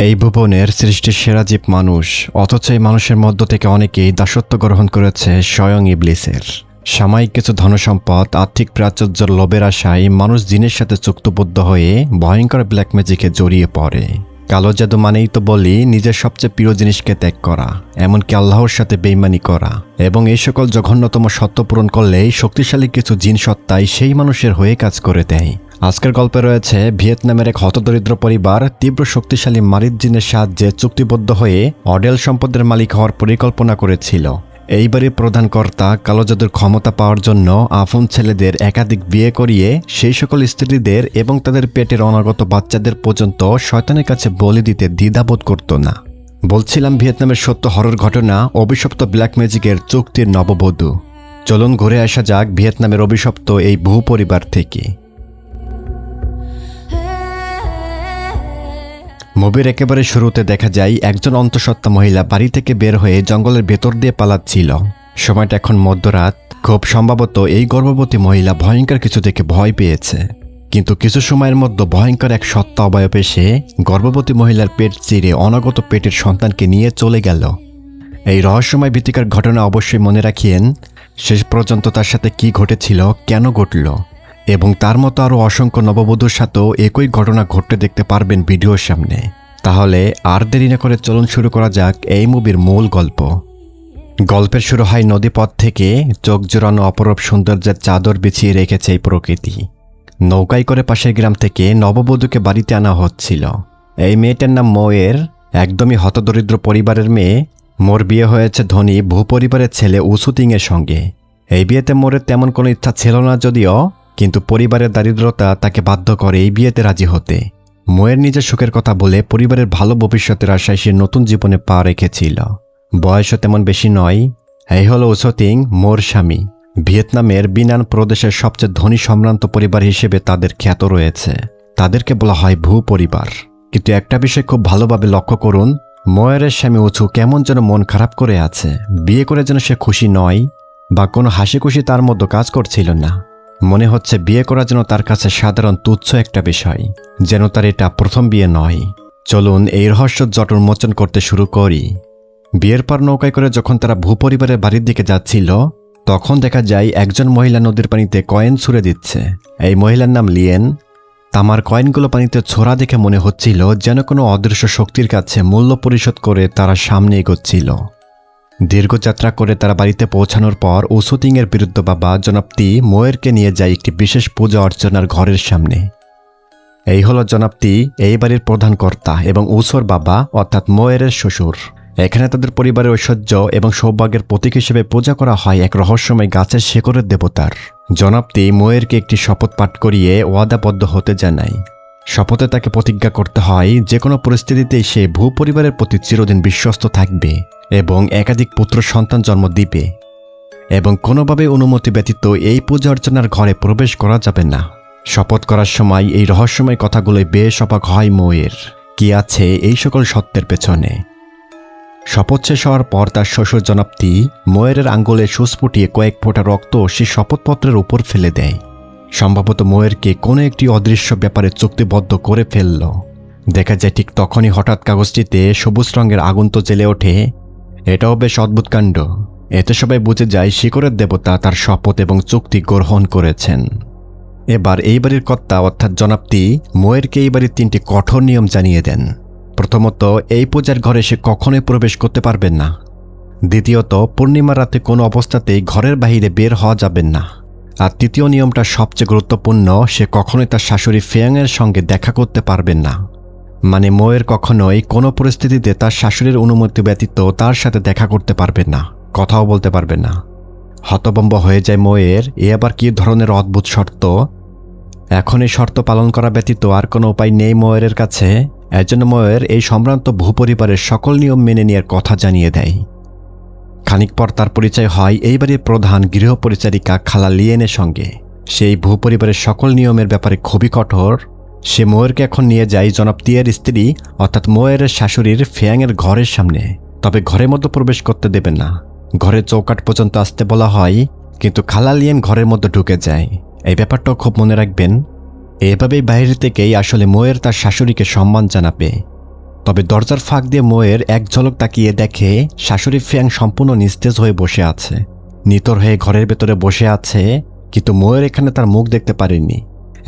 এই ভুবনের সৃষ্টির সেরা জীব মানুষ, অথচ এই মানুষের মধ্য থেকে অনেকেই দাসত্ব গ্রহণ করেছে স্বয়ং ইবলিসের। সাময়িক কিছু ধনসম্পদ, আর্থিক প্রাচুর্যের লোভের আশায় মানুষ জিনের সাথে চুক্তিবদ্ধ হয়ে ভয়ঙ্কর ব্ল্যাক ম্যাজিকে জড়িয়ে পড়ে। কালো জাদু মানেই তো বলি নিজের সবচেয়ে প্রিয় জিনিসকে ত্যাগ করা, এমনকি আল্লাহর সাথে বেইমানি করা, এবং এই সকল জঘন্যতম সত্য পূরণ করলেই শক্তিশালী কিছু জিন সত্তাই সেই মানুষের হয়ে কাজ করে দেয়। আজকের গল্পে রয়েছে ভিয়েতনামের এক হতদরিদ্র পরিবার তীব্র শক্তিশালী মারিদ জিনের সাহায্যে চুক্তিবদ্ধ হয়ে অডেল সম্পদের মালিক হওয়ার পরিকল্পনা করেছিল। এই বাড়ির প্রধান কর্তা কালো জাদুর ক্ষমতা পাওয়ার জন্য আপন ছেলেদের একাধিক বিয়ে করিয়ে সেই সকল স্ত্রীদের এবং তাদের পেটের অনাগত বাচ্চাদের পর্যন্ত শয়তানের কাছে বলি দিতে দ্বিধাবোধ করত না। বলছিলাম ভিয়েতনামের সত্য হরর ঘটনা, অভিশপ্ত ব্ল্যাক ম্যাজিকের চুক্তির নববধূ। চলুন ঘুরে আসা যাক ভিয়েতনামের অভিশপ্ত এই বহু পরিবার থেকে। মুভির একেবারে শুরুতে দেখা যায় একজন অন্তঃসত্ত্বা মহিলা বাড়ি থেকে বের হয়ে জঙ্গলের ভেতর দিয়ে পালাচ্ছিল। সময়টা এখন মধ্যরাত। খুব সম্ভবত এই গর্ভবতী মহিলা ভয়ঙ্কর কিছু দেখে ভয় পেয়েছে, কিন্তু কিছু সময়ের মধ্যে ভয়ঙ্কর এক সত্তা অবয়ব এসে গর্ভবতী মহিলার পেট চিরে অনাগত পেটের সন্তানকে নিয়ে চলে গেল। এই রহস্যময় ভীতিকর ঘটনা অবশ্যই মনে রাখিয়েন। শেষ পর্যন্ত তার সাথে কি ঘটেছিল, কেন ঘটল, এবং তার মতো আরও অসংখ্য নববধূর সাথেও একই ঘটনা ঘটতে দেখতে পারবেন ভিডিওর সামনে। তাহলে আর দেরি না করে চলুন শুরু করা যাক এই মুভির মূল গল্প। গল্পের শুরু হয় নদীপথ থেকে। চোখ জোড়ানো অপরূপ সৌন্দর্যের চাদর বিছিয়ে রেখেছে এই প্রকৃতি। নৌকায় করে পাশের গ্রাম থেকে নববধূকে বাড়িতে আনা হচ্ছিল। এই মেয়েটার নাম মোয়ের, একদমই হতদরিদ্র পরিবারের মেয়ে। মোর বিয়ে হয়েছে ধনী ভূপরিবারের ছেলে উসুতিংয়ের সঙ্গে। এই বিয়েতে মোরের তেমন কোনো ইচ্ছা ছিল না যদিও, কিন্তু পরিবারের দারিদ্রতা তাকে বাধ্য করে এই বিয়েতে রাজি হতে। মোয়ের নিজের সুখের কথা বলে পরিবারের ভালো ভবিষ্যতের আশায় সে নতুন জীবনে পা রেখেছিল। বয়সও তেমন বেশি নয়। এই হলো উসোতিং, মোর স্বামী। ভিয়েতনামের বিনান প্রদেশের সবচেয়ে ধনী সম্ভ্রান্ত পরিবার হিসেবে তাদের খ্যাত রয়েছে। তাদেরকে বলা হয় ভূ পরিবার। কিন্তু একটা বিষয় খুব ভালোভাবে লক্ষ্য করুন, মোয়েরের স্বামী উঁচু কেমন যেন মন খারাপ করে আছে। বিয়ে করে যেন সে খুশি নয়, বা কোনো হাসি খুশি তার মধ্যে কাজ করছিল না। মনে হচ্ছে বিয়ে করা যেন তার কাছে সাধারণ তুচ্ছ একটা বিষয়, যেন তার এটা প্রথম বিয়ে নয়। চলুন এই রহস্য জট উন্মোচন করতে শুরু করি। বিয়ের পর নৌকায় করে যখন তারা ভূপরিবারের বাড়ির দিকে যাচ্ছিল, তখন দেখা যায় একজন মহিলা নদীর পানিতে কয়েন ছুঁড়ে দিচ্ছে। এই মহিলার নাম লিয়েন। তামার কয়েনগুলো পানিতে ছোড়া দেখে মনে হচ্ছিল যেন কোনো অদৃশ্য শক্তির কাছে মূল্য পরিশোধ করে তারা সামনে এগোচ্ছিল। দীর্ঘ যাত্রা করে তারা বাড়িতে পৌঁছানোর পর উসুতিংয়ের বৃদ্ধ বাবা জনাব তি মোয়েরকে নিয়ে যায় একটি বিশেষ পূজা অর্চনার ঘরের সামনে। এই হলো জনাব তি, এই বাড়ির প্রধান কর্তা এবং উসোর বাবা অর্থাৎ মোয়েরের শ্বশুর। এখানে তাদের পরিবারের ঐশ্বর্য এবং সৌভাগ্যের প্রতীক হিসেবে পূজা করা হয় এক রহস্যময় গাছের শেকড়ের দেবতার। জনাব তি মোয়েরকে একটি শপথ পাঠ করিয়ে ওয়াদাবদ্ধ হতে জানায়। শপথে তাকে প্রতিজ্ঞা করতে হয় যে কোনো পরিস্থিতিতেই সে ভূপরিবারের প্রতি চিরদিন বিশ্বস্ত থাকবে এবং একাধিক পুত্র সন্তান জন্ম দিবে, এবং কোনোভাবে অনুমতি ব্যতীত এই পূজা অর্চনার ঘরে প্রবেশ করা যাবে না। শপথ করার সময় এই রহস্যময় কথাগুলোই বেশ অবাক হয় মোয়ের। কি আছে এই সকল সত্যের পেছনে? শপথ শেষ হওয়ার পর তার শ্বশুর জনাব তি মোয়েরের আঙ্গুলে সুচ ফুটিয়ে কয়েক ফোঁটা রক্ত সে শপথপত্রের উপর ফেলে দেয়। সম্ভবত মোয়েরকে কোনো একটি অদৃশ্য ব্যাপারে চুক্তিবদ্ধ করে ফেলল। দেখা যায় ঠিক তখনই হঠাৎ কাগজটিতে সবুজ রঙের আগুন তো জ্বেলে ওঠে। এটাও বেশ অদ্ভুত কাণ্ড। এতে সবাই বুঝে যায় শিকড়ের দেবতা তার শপথ এবং চুক্তি গ্রহণ করেছেন। এবার এই বাড়ির কর্তা অর্থাৎ জনাব তি মোয়েরকে এই বাড়ির 3টি কঠোর নিয়ম জানিয়ে দেন। প্রথমত, এই পূজার ঘরে সে কখনোই প্রবেশ করতে পারবেন না। দ্বিতীয়ত, পূর্ণিমার রাতে কোনো অবস্থাতেই ঘরের বাইরে বের হওয়া যাবেন না। আর তৃতীয় নিয়মটা সবচেয়ে গুরুত্বপূর্ণ, সে কখনোই তার শাশুড়ি ফেয়াংয়ের সঙ্গে দেখা করতে পারবেন না। মানে মোয়ের কখনোই কোনো পরিস্থিতিতে তার শাশুড়ির অনুমতি ব্যতীত তার সাথে দেখা করতে পারবেন না, কথাও বলতে পারবেন না। হতভম্ব হয়ে যায় মোয়ের। এ আবার কী ধরনের অদ্ভুত শর্ত! এখন এই শর্ত পালন করা ব্যতীত আর কোনো উপায় নেই মোয়েরের কাছে। এজন্য মোয়ের এই সম্ভ্রান্ত ভূপরিবারের সকল নিয়ম মেনে নেওয়ার কথা জানিয়ে দেয়। খানিক পর তার পরিচয় হয় এই বাড়ির প্রধান গৃহপরিচারিকা খালা লিয়েনের সঙ্গে। সেই ভূপরিবারের সকল নিয়মের ব্যাপারে খুবই কঠোর। সে মোয়েরকে এখন নিয়ে যায় জনাব তিয়ের স্ত্রী অর্থাৎ মোয়েরের শাশুড়ির ফেয়াংয়ের ঘরের সামনে। তবে ঘরের মধ্যে প্রবেশ করতে দেবে না, ঘরের চৌকাঠ পর্যন্ত আসতে বলা হয়, কিন্তু খালা লিয়েন ঘরের মধ্যে ঢুকে যায়। এই ব্যাপারটাও খুব মনে রাখবেন। এভাবেই বাইরে থেকেই আসলে মোয়ের তার শাশুড়িকে সম্মান জানাবে। তবে দরজার ফাঁক দিয়ে মোয়ের এক ঝলক তাকিয়ে দেখে শাশুড়ি ফ্যাং সম্পূর্ণ নিস্তেজ হয়ে বসে আছে, নিতর হয়ে ঘরের ভেতরে বসে আছে। কিন্তু মোয়ের এখানে তার মুখ দেখতে পারেনি।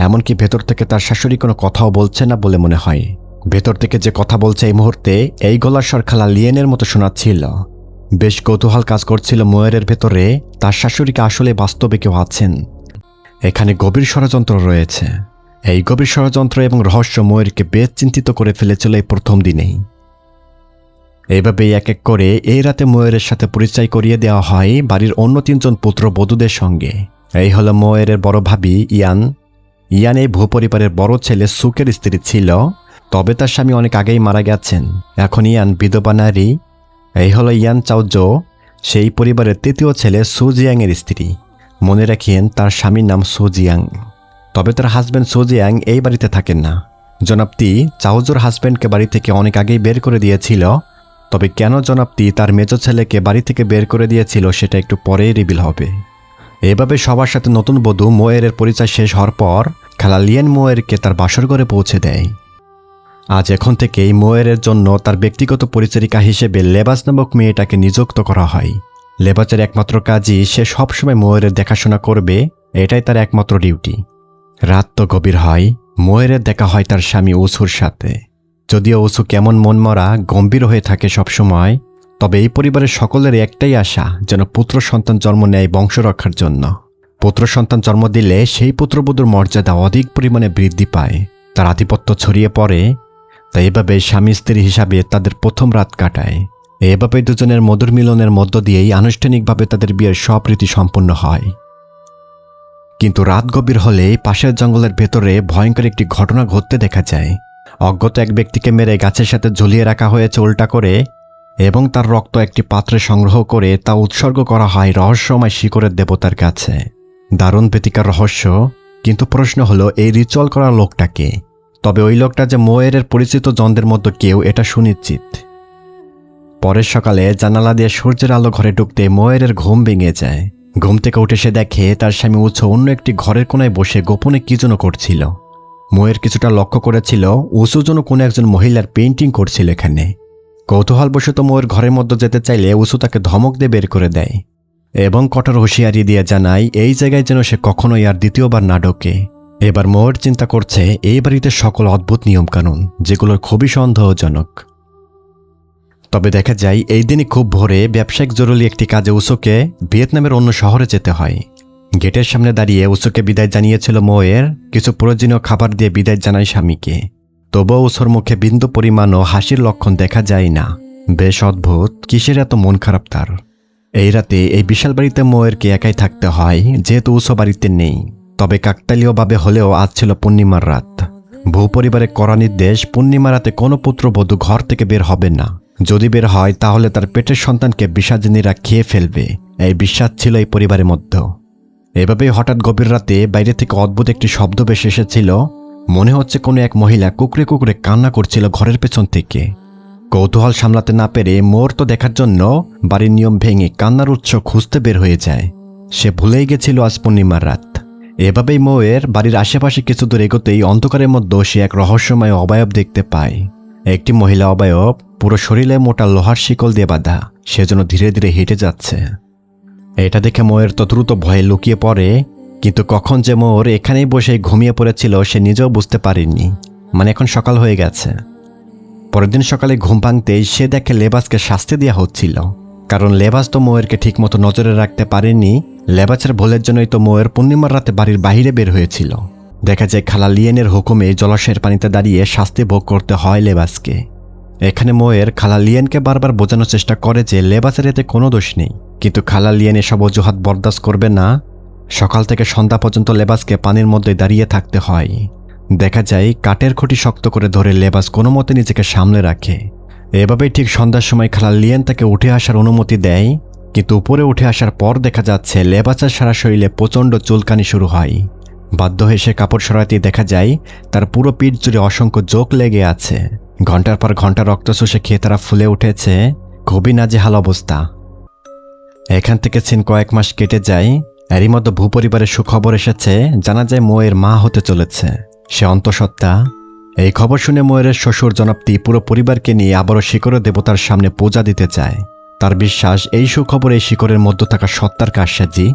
এমনকি ভেতর থেকে তার শাশুড়ি কোনো কথাও বলছে না বলে মনে হয়। ভেতর থেকে যে কথা বলছে এই মুহূর্তে এই গলার স্বর খালা লিয়েনের মতো শোনাচ্ছিল। বেশ কৌতূহল কাজ করছিল মোয়েরের ভেতরে, তার শাশুড়িকে আসলে বাস্তবে কেউ আছেন। এখানে গভীর ষড়যন্ত্র রয়েছে। এই গভীর ষড়যন্ত্র এবং রহস্য মোয়েরকে বেশ চিন্তিত করে ফেলেছিল এই প্রথম দিনেই। এইভাবেই এক এক করে এই রাতে মোয়েরের সাথে পরিচয় করিয়ে দেওয়া হয় বাড়ির অন্য 3 জন পুত্রবধূদের সঙ্গে। এই হলো মোয়েরের বড় ভাবি ইয়ান। ইয়ান এই ভূপরিবারের বড় ছেলে সুকের স্ত্রী ছিল, তবে তার স্বামী অনেক আগেই মারা গেছেন। এখন ইয়ান বিধবা নারী। এই হলো ইয়ান চাওজো, সেই পরিবারের 3য় ছেলে সুজিয়াংয়ের স্ত্রী। মনে রাখেন তার স্বামীর নাম সুজিয়াং। তবে তার হাজব্যান্ড সুজিয়াং এই বাড়িতে থাকেন না। জনাবতি চাওজোর হাজব্যান্ডকে বাড়ি থেকে অনেক আগেই বের করে দিয়েছিল। তবে কেন জনাবতি তার মেজ ছেলেকে বাড়ি থেকে বের করে দিয়েছিল সেটা একটু পরেই রিভিল হবে। এভাবে সবার সাথে নতুন বধূ মোয়েরের পরিচয় শেষ হওয়ার পর খালা লিয়েন মোয়েরকে তার বাসর ঘরে পৌঁছে দেয়। আজ এখন থেকেই মোয়েরের জন্য তার ব্যক্তিগত পরিচারিকা হিসেবে লেবাস নামক মেয়েটাকে নিযুক্ত করা হয়। লেবাসের একমাত্র কাজই সে সবসময় মোয়েরের দেখাশোনা করবে, এটাই তার একমাত্র ডিউটি। রাত তো গভীর হয়, মোয়েরের দেখা হয় তার স্বামী উসুর সাথে। যদিও উসু কেমন মনমরা গম্ভীর হয়ে থাকে সবসময়, তবে এই পরিবারের সকলের একটাই আশা যেন পুত্র সন্তান জন্ম নেয় বংশ রক্ষার জন্য। পুত্র সন্তান জন্ম দিলে সেই পুত্রবধূর মর্যাদা অধিক পরিমাণে বৃদ্ধি পায়, তার আধিপত্য ছড়িয়ে পড়ে। তাই এভাবে স্বামী স্ত্রী হিসাবে তাদের প্রথম রাত কাটায়। এভাবে দুজনের মধুর মিলনের মধ্য দিয়েই আনুষ্ঠানিকভাবে তাদের বিয়ের সব রীতি সম্পন্ন হয়। কিন্তু রাত গভীর হলে পাশের জঙ্গলের ভেতরে ভয়ঙ্কর একটি ঘটনা ঘটতে দেখা যায়। অজ্ঞাত এক ব্যক্তিকে মেরে গাছের সাথে ঝুলিয়ে রাখা হয়েছে উল্টা করে, এবং তার রক্ত একটি পাত্রে সংগ্রহ করে তা উৎসর্গ করা হয় রহস্যময় শিকড়ের দেবতার কাছে। দারুণ ব্যতিকার রহস্য। কিন্তু প্রশ্ন হলো এই রিচুয়াল করা লোকটাকে। তবে ওই লোকটা যে মোয়েরের পরিচিত জনদের মধ্যে কেউ এটা সুনিশ্চিত। পরের সকালে জানালা দিয়ে সূর্যের আলো ঘরে ঢুকতে মোয়েরের ঘুম ভেঙে যায়। ঘুম থেকে উঠে সে দেখে তার স্বামী উৎস অন্য একটি ঘরের কোনায় বসে গোপনে কি যেন করছিল। মোয়ের কিছুটা লক্ষ্য করেছিল উঁচু যেন কোনো একজন মহিলার পেইন্টিং করছিল এখানে। কৌতূহলবশত মোয়ের ঘরের মধ্যে যেতে চাইলে উঁচু তাকে ধমক দিয়ে বের করে দেয় এবং কঠোর হুঁশিয়ারি দিয়ে জানায় এই জায়গায় যেন সে কখনোই আর দ্বিতীয়বার না ঢোকে। এবার মোয়ের চিন্তা করছে এই বাড়িতে সকল অদ্ভুত নিয়মকানুন, যেগুলো খুবই সন্দেহজনক। তবে দেখা যায় এই দিনই খুব ভোরে ব্যবসায়িক জরুরি একটি কাজে উসুকে ভিয়েতনামের অন্য শহরে যেতে হয়। গেটের সামনে দাঁড়িয়ে উসুকে বিদায় জানিয়েছিল মোয়ের, কিছু প্রয়োজনীয় খাবার দিয়ে বিদায় জানায় স্বামীকে। তবুও উসুর মুখে বিন্দু পরিমাণও হাসির লক্ষণ দেখা যায় না। বেশ অদ্ভুত, কিসের এত মন খারাপ তার। এই রাতে এই বিশাল বাড়িতে মোয়েরকে একাই থাকতে হয়, যেহেতু উসু বাড়িতে নেই। তবে কাকতালীয়ভাবে হলেও আজ ছিল পূর্ণিমার রাত। ভূপরিবারের কড়া নির্দেশ, পূর্ণিমা রাতে কোনো পুত্রবধূ ঘর থেকে বের হবে না। যদি বের হয় তাহলে তার পেটের সন্তানকে বিষাজিনীরা খেয়ে ফেলবে, এই বিশ্বাস ছিল এই পরিবারের মধ্যে। এভাবেই হঠাৎ গভীর রাতে বাইরে থেকে অদ্ভুত একটি শব্দ ভেসে এসেছিল। মনে হচ্ছে কোনো এক মহিলা কুকরে কুকরে কান্না করছিল ঘরের পেছন থেকে। কৌতূহল সামলাতে না পেরে মুহূর্ত দেখার জন্য বাড়ির নিয়ম ভেঙে কান্নার উৎস খুঁজতে বের হয়ে যায়। সে ভুলেই গেছিল আজ পূর্ণিমার রাত। এভাবেই মোয়ের বাড়ির আশেপাশে কিছু দূর এগোতেই অন্ধকারের মধ্যে সে এক রহস্যময় অবয়ব দেখতে পায়। একটি মহিলা অবয়ব, পুরো শরীরে মোটা লোহার শিকল দিয়ে বাঁধা, সেজন্য ধীরে ধীরে হেঁটে যাচ্ছে। এটা দেখে মোয়ের তো দ্রুত ভয়ে লুকিয়ে পড়ে। কিন্তু কখন যে মোর এখানেই বসে ঘুমিয়ে পড়েছিল সে নিজেও বুঝতে পারেনি। মানে এখন সকাল হয়ে গেছে। পরের দিন সকালে ঘুম ভাঙতেই সে দেখে লেবাসকে শাস্তি দেওয়া হচ্ছিল, কারণ লেবাস তো মোয়েরকে ঠিকমতো নজরে রাখতে পারেনি। লেবাসের ভুলের জন্যই তো মোয়ের পূর্ণিমার রাতে বাড়ির বাইরে বের হয়েছিল। দেখা যায় খালা লিয়েনের হুকুমে জলাশয়ের পানিতে দাঁড়িয়ে শাস্তি ভোগ করতে হয় লেবাসকে। এখানে মোয়ের খালা লিয়েনকে বারবার বোঝানোর চেষ্টা করে যে লেবাসের এতে কোনো দোষ নেই, কিন্তু খালা লিয়েন এসব অজুহাত বরদাস্ত করবে না। সকাল থেকে সন্ধ্যা পর্যন্ত লেবাসকে পানির মধ্যে দাঁড়িয়ে থাকতে হয়। দেখা যায় কাঠের খুঁটি শক্ত করে ধরে লেবাস কোনো মতে নিজেকে সামলে রাখে। এভাবেই ঠিক সন্ধ্যার সময় খালা লিয়েন তাকে উঠে আসার অনুমতি দেয়। কিন্তু উপরে উঠে আসার পর দেখা যাচ্ছে লেবাসের সারা শরীরে প্রচণ্ড চুলকানি শুরু হয়। বাধ্য হয়ে সে কাপড় সরাতেই দেখা যায় তার পুরো পিঠ জুড়ে অসংখ্য জোক লেগে আছে। ঘন্টার পর ঘন্টা রক্ত শুষে খেয়ে তারা ফুলে উঠেছে। খুবই নাজেহাল অবস্থা। এখান থেকে সিন কয়েক মাস কেটে যায়। এরই মধ্যে ভূপরিবারের সুখবর এসেছে। জানা যায় মোয়ের মা হতে চলেছে। সে অন্তঃসত্ত্বা। এই খবর শুনে ময়ূরের শ্বশুর জনাপ্তি পুরো পরিবারকে নিয়ে আবারও শিকড়ের দেবতার সামনে পূজা দিতে চায়। তার বিশ্বাস এই সুখবর এই শিকড়ের মধ্যে থাকা সত্তার কারসাজি।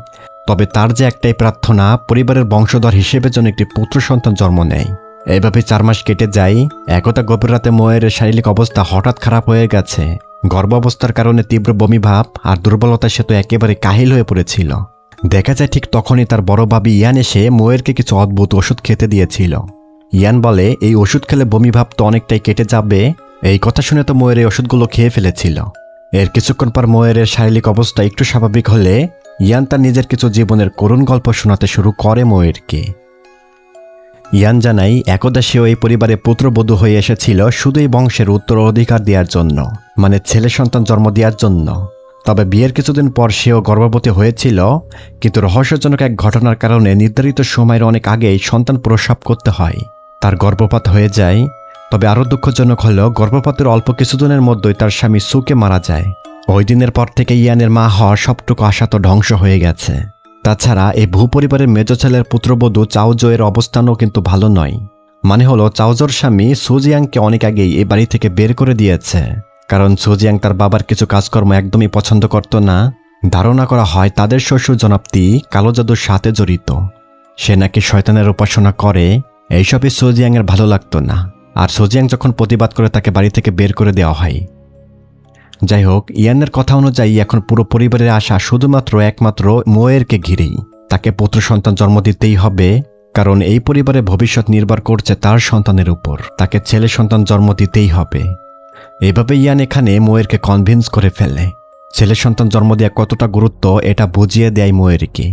তবে তার যে একটাই প্রার্থনা, পরিবারের বংশধর হিসেবে যেন একটি পুত্র সন্তান জন্ম নেয়। এইভাবে 4 মাস কেটে যায়। একদা গভীর রাতে ময়ূরের শারীরিক অবস্থা হঠাৎ খারাপ হয়ে গেছে। গর্ভাবস্থার কারণে তীব্র বমিভাব আর দুর্বলতায় সে তো একেবারে কাহিল হয়ে পড়েছিল। দেখা যায় ঠিক তখনই তার বড় ভাবি ইয়ান এসে ময়ূরকে কিছু অদ্ভুত ওষুধ খেতে দিয়েছিল। ইয়ান বলে এই ওষুধ খেলে বমিভাব তো অনেকটাই কেটে যাবে। এই কথা শুনে তো ময়ূর এই ওষুধগুলো খেয়ে ফেলেছিল। এর কিছুক্ষণ পর ময়ূরের শারীরিক অবস্থা একটু স্বাভাবিক হলে ইয়ান তার নিজের কিছু জীবনের করুণ গল্প শোনাতে শুরু করে ময়ূরকে। ইয়ান জানাই একদা সেও এই পরিবারে পুত্রবধূ হয়ে এসেছিল শুধু এই বংশের উত্তরাধিকার দেওয়ার জন্য, মানে ছেলে সন্তান জন্ম দেওয়ার জন্য। তবে বিয়ের কিছুদিন পর সেও গর্ভবতী হয়েছিল, কিন্তু রহস্যজনক এক ঘটনার কারণে নির্ধারিত সময়ের অনেক আগেই সন্তান প্রসব করতে হয়। তার গর্ভপাত হয়ে যায়। তবে আরও দুঃখজনক হলো গর্ভপাতের অল্প কিছুদিনের মধ্যেই তার স্বামী সুকে মারা যায়। ওই দিনের পর থেকে ইয়ানের মা হওয়ার সবটুকু আশা তো ধ্বংস হয়ে গেছে। তাছাড়া এই ভূপরিবারের মেজ ছেলের পুত্রবধূ চাওজো এর অবস্থানও কিন্তু ভালো নয়। মানে হলো চাওজোর স্বামী সুজিয়াংকে অনেক আগেই এই বাড়ি থেকে বের করে দিয়েছে, কারণ সুজিয়াং তার বাবার কিছু কাজকর্ম একদমই পছন্দ করত না। ধারণা করা হয় তাদের শ্বশুর জনাপ্তি কালো জাদুর সাথে জড়িত। সে নাকি শয়তানের উপাসনা করে। এইসবই সুজিয়াংয়ের ভালো লাগতো না। আর সুজিয়াং যখন প্রতিবাদ করে তাকে বাড়ি থেকে বের করে দেওয়া হয়। যাই হোক, ইয়ানের কথা অনুযায়ী এখন পুরো পরিবারের আশা শুধুমাত্র একমাত্র ময়ূরকে ঘিরেই। তাকে পুত্র সন্তান জন্ম দিতেই হবে, কারণ এই পরিবারের ভবিষ্যৎ নির্ভর করছে তার সন্তানের উপর। তাকে ছেলে সন্তান জন্ম দিতেই হবে। এভাবে ইয়ান এখানে ময়ূরকে কনভিন্স করে ফেলে। ছেলে সন্তান জন্ম দেওয়া কতটা গুরুত্ব এটা বুঝিয়ে দেয় ময়ূরকে।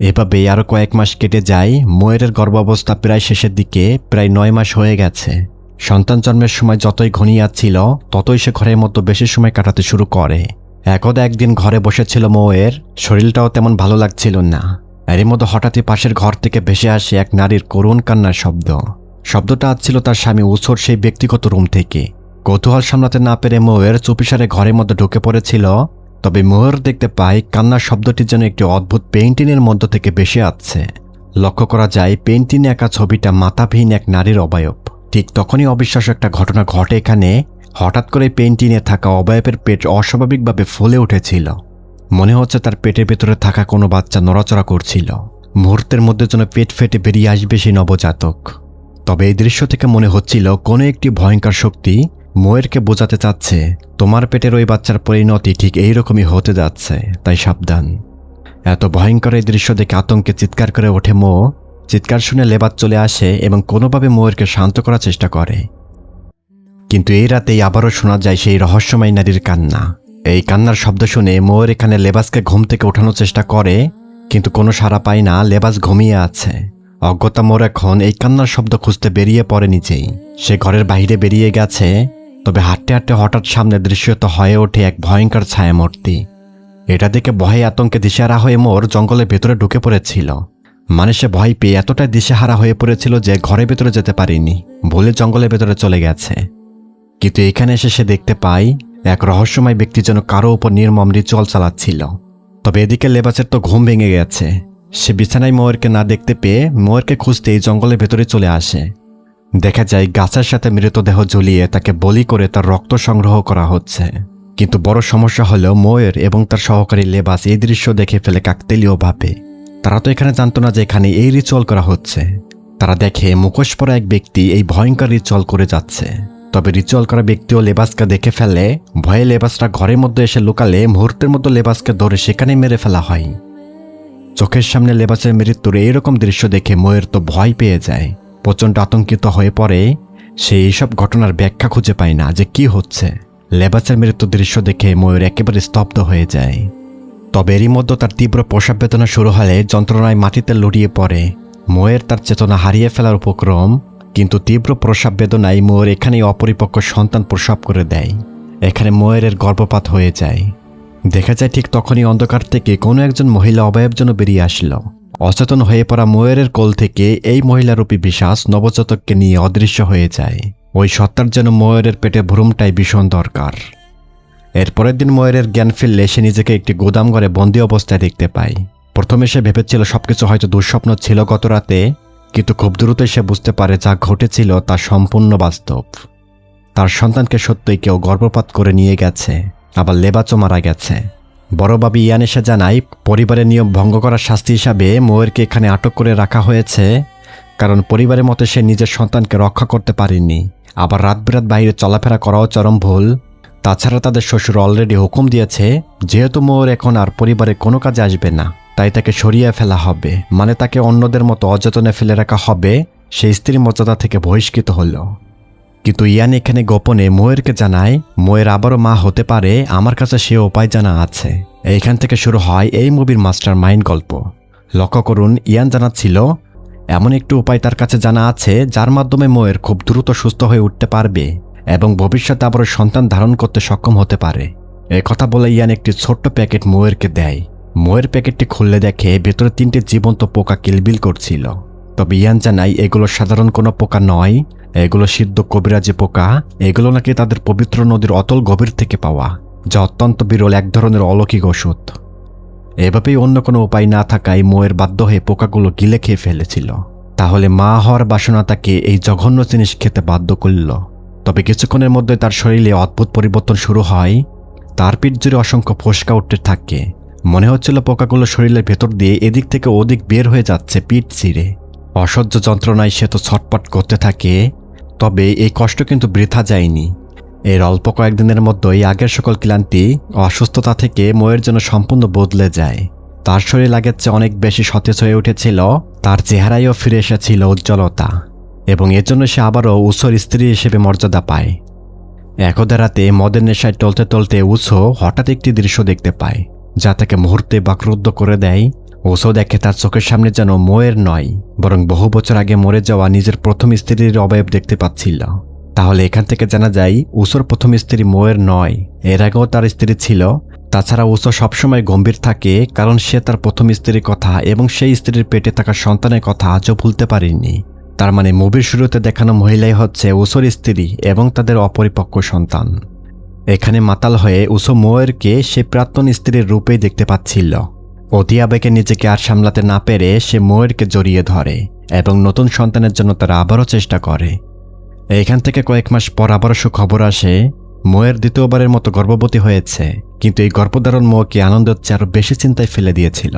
এভাবে আরও কয়েক মাস কেটে যায়। ময়ূরের গর্ভাবস্থা প্রায় শেষের দিকে, প্রায় 9 মাস হয়ে গেছে। সন্তান জন্মের সময় যতই ঘনিয়ে যাচ্ছিল ততই সে ঘরের মধ্যে বেশি সময় কাটাতে শুরু করে। একদা একদিন ঘরে বসেছিল ময়ূর, শরীরটাও তেমন ভালো লাগছিল না। এরই মধ্যে হঠাৎই পাশের ঘর থেকে ভেসে আসে এক নারীর করুণ কান্নার শব্দ। শব্দটা আসছিল তার স্বামী উৎসর সেই ব্যক্তিগত রুম থেকে। কৌতূহল সামলাতে না পেরে ময়ূর চুপিসারে ঘরের মধ্যে ঢুকে পড়েছিল। তবে ময়ূর দেখতে পায় কান্নার শব্দটি যেন একটি অদ্ভুত পেইন্টিংয়ের মধ্য থেকে ভেসে আসছে। লক্ষ্য করা যায় পেইন্টিংয়ে আঁকা ছবিটা মাথাবিহীন এক নারীর অবয়ব। ঠিক তখনই অবিশ্বাস্য একটা ঘটনা ঘটে এখানে। হঠাৎ করে পেইন্টিংয়ে থাকা অবয়বের পেট অস্বাভাবিকভাবে ফুলে উঠেছিল। মনে হচ্ছে তার পেটের ভেতরে থাকা কোনো বাচ্চা নড়াচড়া করছিল। মুহূর্তের মধ্যে যেন পেট ফেটে বেরিয়ে আসবে সেই নবজাতক। তবে এই দৃশ্য থেকে মনে হচ্ছিল কোনো একটি ভয়ঙ্কর শক্তি ময়ূরকে বোঝাতে চাচ্ছে তোমার পেটের ওই বাচ্চার পরিণতি ঠিক এইরকমই হতে যাচ্ছে, তাই সাবধান। এত ভয়ঙ্কর এই দৃশ্য দেখে আতঙ্কে চিৎকার করে ওঠে মো। চিৎকার শুনে লেবাস চলে আসে এবং কোনোভাবে ময়ূরকে শান্ত করার চেষ্টা করে। কিন্তু এই রাতেই আবারও শোনা যায় সেই রহস্যময় নারীর কান্না। এই কান্নার শব্দ শুনে ময়ূর এখানে লেবাসকে ঘুম থেকে ওঠানোর চেষ্টা করে, কিন্তু কোনো সাড়া পায় না। লেবাস ঘুমিয়ে আছে। অজ্ঞতা মোর এখন এই কান্নার শব্দ খুঁজতে বেরিয়ে পড়ে নিজেই। সে ঘরের বাইরে বেরিয়ে গেছে। তবে হাঁটতে হাঁটতে হঠাৎ সামনে দৃশ্যত হয়ে ওঠে এক ভয়ঙ্কর ছায়ামূর্তি। এটা দেখে ভয়ে আতঙ্কে দিশেহারা হয়ে মোর জঙ্গলের ভেতরে ঢুকে পড়েছিল। মানে সে ভয় পেয়ে এতটাই দিশেহারা হয়ে পড়েছিল যে ঘরের ভেতরে যেতে পারেনি, ভুলে জঙ্গলের ভেতরে চলে গেছে। কিন্তু এখানে এসে সে দেখতে পায় এক রহস্যময় ব্যক্তি যেন কারো উপর নির্মম রিচুয়াল চালাচ্ছিল। তবে এদিকে লেবাসের তো ঘুম ভেঙে গেছে। সে বিছানায় ময়ূরকে না দেখতে পেয়ে ময়ূরকে খুঁজতে এই জঙ্গলের ভেতরে চলে আসে। দেখা যায় গাছের সাথে মৃতদেহ ঝুলিয়ে তাকে বলি করে তার রক্ত সংগ্রহ করা হচ্ছে। কিন্তু বড় সমস্যা হলো ময়ূর এবং তার সহকারী লেবাস এই দৃশ্য দেখে ফেলে কাকতালীয়ভাবে। তারা তো এখানে জানতো না যে এখানে এই রিচুয়াল করা হচ্ছে। তারা দেখে মুখোশ পরা এক ব্যক্তি এই ভয়ঙ্কর রিচুয়াল করে যাচ্ছে। তবে রিচুয়াল করা ব্যক্তিও লেবাসকে দেখে ফেলে। ভয়ে লেবাসটা ঘরের মধ্যে এসে লুকালে মুহূর্তের মধ্যে লেবাসকে ধরে সেখানে মেরে ফেলা হয়। চোখের সামনে লেবাসের মৃত্যুর এইরকম দৃশ্য দেখে ময়ূর তো ভয় পেয়ে যায়, প্রচণ্ড আতঙ্কিত হয়ে পড়ে। সে এইসব ঘটনার ব্যাখ্যা খুঁজে পায় না যে কি হচ্ছে। লেবাসের মৃত্যুর দৃশ্য দেখে ময়ূর একেবারে স্তব্ধ হয়ে যায়। তবে এরই মধ্যে তার তীব্র প্রসব বেদনা শুরু হলে যন্ত্রণায় মাটিতে লুটিয়ে পড়ে। ময়ূর তার চেতনা হারিয়ে ফেলার উপক্রম। কিন্তু তীব্র প্রসব বেদনায় ময়ূর এখানেই অপরিপক্ক সন্তান প্রসব করে দেয়। এখানে ময়ূরের গর্ভপাত হয়ে যায়। দেখা যায় ঠিক তখনই অন্ধকার থেকে কোনো একজন মহিলা অবয়ব যেন বেরিয়ে আসলো। অচেতন হয়ে পড়া ময়ূরের কোল থেকে এই মহিলারূপী পিশাচ নবজাতককে নিয়ে অদৃশ্য হয়ে যায়। ওই সত্তার যেন ময়ূরের পেটে ভ্রূমটাই ভীষণ দরকার। এরপরের দিন ময়ূরের জ্ঞান ফিরলে সে নিজেকে একটি গোদাম ঘরে বন্দি অবস্থায় দেখতে পায়। প্রথমে সে ভেবেছিল সবকিছু হয়তো দুঃস্বপ্ন ছিল গত রাতে, কিন্তু খুব দ্রুতই সে বুঝতে পারে যা ঘটেছিল তা সম্পূর্ণ বাস্তব। তার সন্তানকে সত্যই কেউ গর্ভপাত করে নিয়ে গেছে, আবার লেবাচও মারা গেছে। বড় বাবি ইয়ান এসে জানায় পরিবারের নিয়ম ভঙ্গ করার শাস্তি হিসাবে মোয়েরকে এখানে আটক করে রাখা হয়েছে, কারণ পরিবারের মতে সে নিজের সন্তানকে রক্ষা করতে পারেনি। আবার রাত বিরাত বাইরে চলাফেরা করাও চরম ভুল। তাছাড়া তাদের শ্বশুর অলরেডি হুকুম দিয়েছে যেহেতু মোয়ের এখন আর পরিবারে কোনো কাজে আসবে না, তাই তাকে সরিয়ে ফেলা হবে, মানে তাকে অন্যদের মতো অযত্নে ফেলে রাখা হবে। সে স্ত্রী মর্যাদা থেকে বহিষ্কৃত হল। কিন্তু ইয়ান এখানে গোপনে মোয়েরকে জানায় মোয়ের আবারও মা হতে পারে, আমার কাছে সে উপায় জানা আছে। এইখান থেকে শুরু হয় এই মুভির মাস্টার মাইন্ড গল্প। লক্ষ্য করুন, ইয়ান জানাচ্ছিল এমন একটি উপায় তার কাছে জানা আছে যার মাধ্যমে মোয়ের খুব দ্রুত সুস্থ হয়ে উঠতে পারবে এবং ভবিষ্যতে আবারও সন্তান ধারণ করতে সক্ষম হতে পারে। এই কথা বলে ইয়ান একটি ছোট্ট প্যাকেট মোয়েরকে দেয়। মোয়ের প্যাকেটটি খুললে দেখে ভেতরে 3টি জীবন্ত পোকা কিলবিল করছিল। তবে ইয়ান জানায় এগুলো সাধারণ কোনো পোকা নয়, এগুলো সিদ্ধ কবিরাজি পোকা। এগুলো নাকি তাদের পবিত্র নদীর অতল গভীর থেকে পাওয়া, যা অত্যন্ত বিরল এক ধরনের অলৌকিক ওষুধ। এভাবেই অন্য কোনো উপায় না থাকায় মোয়ের বাধ্য হয়ে পোকাগুলো গিলে খেয়ে ফেলেছিল। তাহলে মা হওয়ার বাসনা তাকে এই জঘন্য জিনিস খেতে বাধ্য করল। তবে কিছুক্ষণের মধ্যে তার শরীরে অদ্ভুত পরিবর্তন শুরু হয়। তার পিঠ জুড়ে অসংখ্য ফোস্কা উঠতে থাকে। মনে হচ্ছিল পোকাগুলো শরীরের ভেতর দিয়ে এদিক থেকে ওদিক বের হয়ে যাচ্ছে পিঠ চিরে। অসহ্য যন্ত্রণায় সে তো ছটপট করতে থাকে। তবে এই কষ্ট কিন্তু বৃথা যায়নি। এর অল্প কয়েকদিনের মধ্যেই আগের সকল ক্লান্তি ও অসুস্থতা থেকে মোয়ের জন্য সম্পূর্ণ বদলে যায়। তার শরীর আগের চেয়ে অনেক বেশি সতেজ হয়ে উঠেছিল। তার চেহারায়ও ফিরে এসেছিল উজ্জ্বলতা, এবং এজন্য সে আবারও উসোর স্ত্রী হিসেবে মর্যাদা পায়। একদা রাতে মদের নেশায় টলতে টলতে উসো হঠাৎ একটি দৃশ্য দেখতে পায় যা তাকে মুহূর্তে বাকরুদ্ধ করে দেয়। উসো দেখে তার চোখের সামনে যেন মোয়ের নয়, বরং বহু বছর আগে মরে যাওয়া নিজের প্রথম স্ত্রীর অবয়ব দেখতে পাচ্ছিল। তাহলে এখান থেকে জানা যায় উসোর প্রথম স্ত্রী মোয়ের নয়, এর আগেও তার স্ত্রী ছিল। তাছাড়া উসো সবসময় গম্ভীর থাকে, কারণ সে তার প্রথম স্ত্রীর কথা এবং সেই স্ত্রীর পেটে থাকা সন্তানের কথা আজও ভুলতে পারেনি। তার মানে মুভির শুরুতে দেখানো মহিলাই হচ্ছে উসোর স্ত্রী এবং তাদের অপরিপক্ক সন্তান। এখানে মাতাল হয়ে উসো মোয়েরকে সে প্রাক্তন স্ত্রীর রূপেই দেখতে পাচ্ছিল। অতি আবেগে নিজেকে আর সামলাতে না পেরে সে মোয়েরকে জড়িয়ে ধরে এবং নতুন সন্তানের জন্য তারা আবারও চেষ্টা করে। এখান থেকে কয়েক মাস পর আবারও সুখবর আসে, মোয়ের দ্বিতীয়বারের মতো গর্ভবতী হয়েছে। কিন্তু এই গর্ভধারণ মোকে আনন্দের চেয়ে আরও বেশি চিন্তায় ফেলে দিয়েছিল।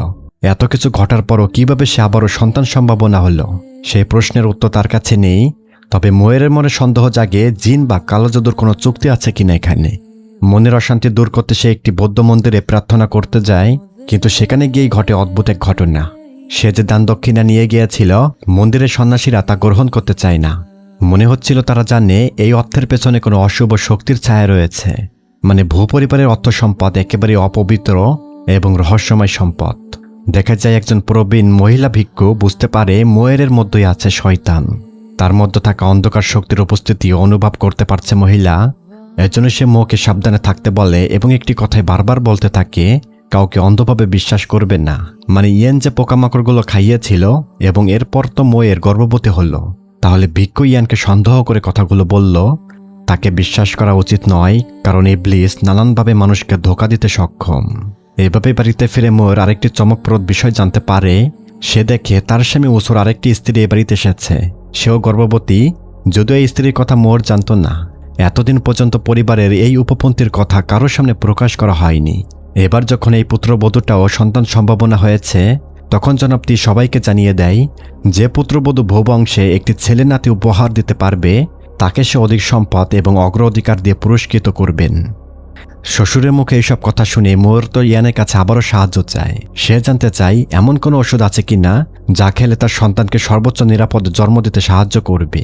এত কিছু ঘটার পরও কিভাবে সে আবারও সন্তান সম্ভাবনা হলো, সেই প্রশ্নের উত্তর তার কাছে নেই। তবে মোয়ের মনে সন্দেহ জাগে জিন বা কালো জাদুর কোনো চুক্তি আছে কিনা এখানে। মনের অশান্তি দূর করতে সে একটি বৌদ্ধ মন্দিরে প্রার্থনা করতে যায়, কিন্তু সেখানে গিয়েই ঘটে অদ্ভুত এক ঘটনা। সে যে দান দক্ষিণা নিয়ে গিয়েছিল, মন্দিরের সন্ন্যাসীরা তা গ্রহণ করতে চায় না। মনে হচ্ছিল তারা জানে এই অর্থের পেছনে কোনো অশুভ শক্তির ছায়া রয়েছে। মানে ভূপরিবারের অর্থ সম্পদ একেবারে অপবিত্র এবং রহস্যময় সম্পদ। দেখা যায় একজন প্রবীণ মহিলা ভিক্ষু বুঝতে পারে মোয়েরের মধ্যেই আছে শয়তান। তার মধ্যে থাকা অন্ধকার শক্তির উপস্থিতি অনুভব করতে পারছে মহিলা। এজন্য সে মোকে সাবধানে থাকতে বলে এবং একটি কথাই বারবার বলতে থাকে, কাউকে অন্ধভাবে বিশ্বাস করবে না। মানে ইয়েন যে পোকামাকড়গুলো খাইয়েছিল এবং এরপর তো মোয়ের গর্ভবতী হলো, তাহলে ভিক্ষু ইয়ানকে সন্দেহ করে কথাগুলো বলল। তাকে বিশ্বাস করা উচিত নয়, কারণ ইবলিস নানানভাবে মানুষকে ধোঁকা দিতে সক্ষম। এভাবে বাড়িতে ফিরে মোয়ের আরেকটি চমকপ্রদ বিষয় জানতে পারে। সে দেখে তার স্বামী উসোর আরেকটি স্ত্রী এ বাড়িতে এসেছে, সেও গর্ভবতী। যদিও এই স্ত্রীর কথা মোর জানত না। এতদিন পর্যন্ত পরিবারের এই উপপন্থীর কথা কারোর সামনে প্রকাশ করা হয়নি। এবার যখন এই পুত্রবধূটাও সন্তান সম্ভাবনা হয়েছে, তখন জনাবটি সবাইকে জানিয়ে দেয় যে পুত্রবধূ ভূবংশে একটি ছেলে নাতি উপহার দিতে পারবে, তাকে সে অধিক সম্পদ এবং অগ্রাধিকার দিয়ে পুরস্কৃত করবেন। শ্বশুরের মুখে এইসব কথা শুনে মোর তো ইয়ানের কাছে আবারও সাহায্য চায়। সে জানতে চায় এমন কোনো ওষুধ আছে কিনা যা খেলে তার সন্তানকে সর্বোচ্চ নিরাপদে জন্ম দিতে সাহায্য করবে।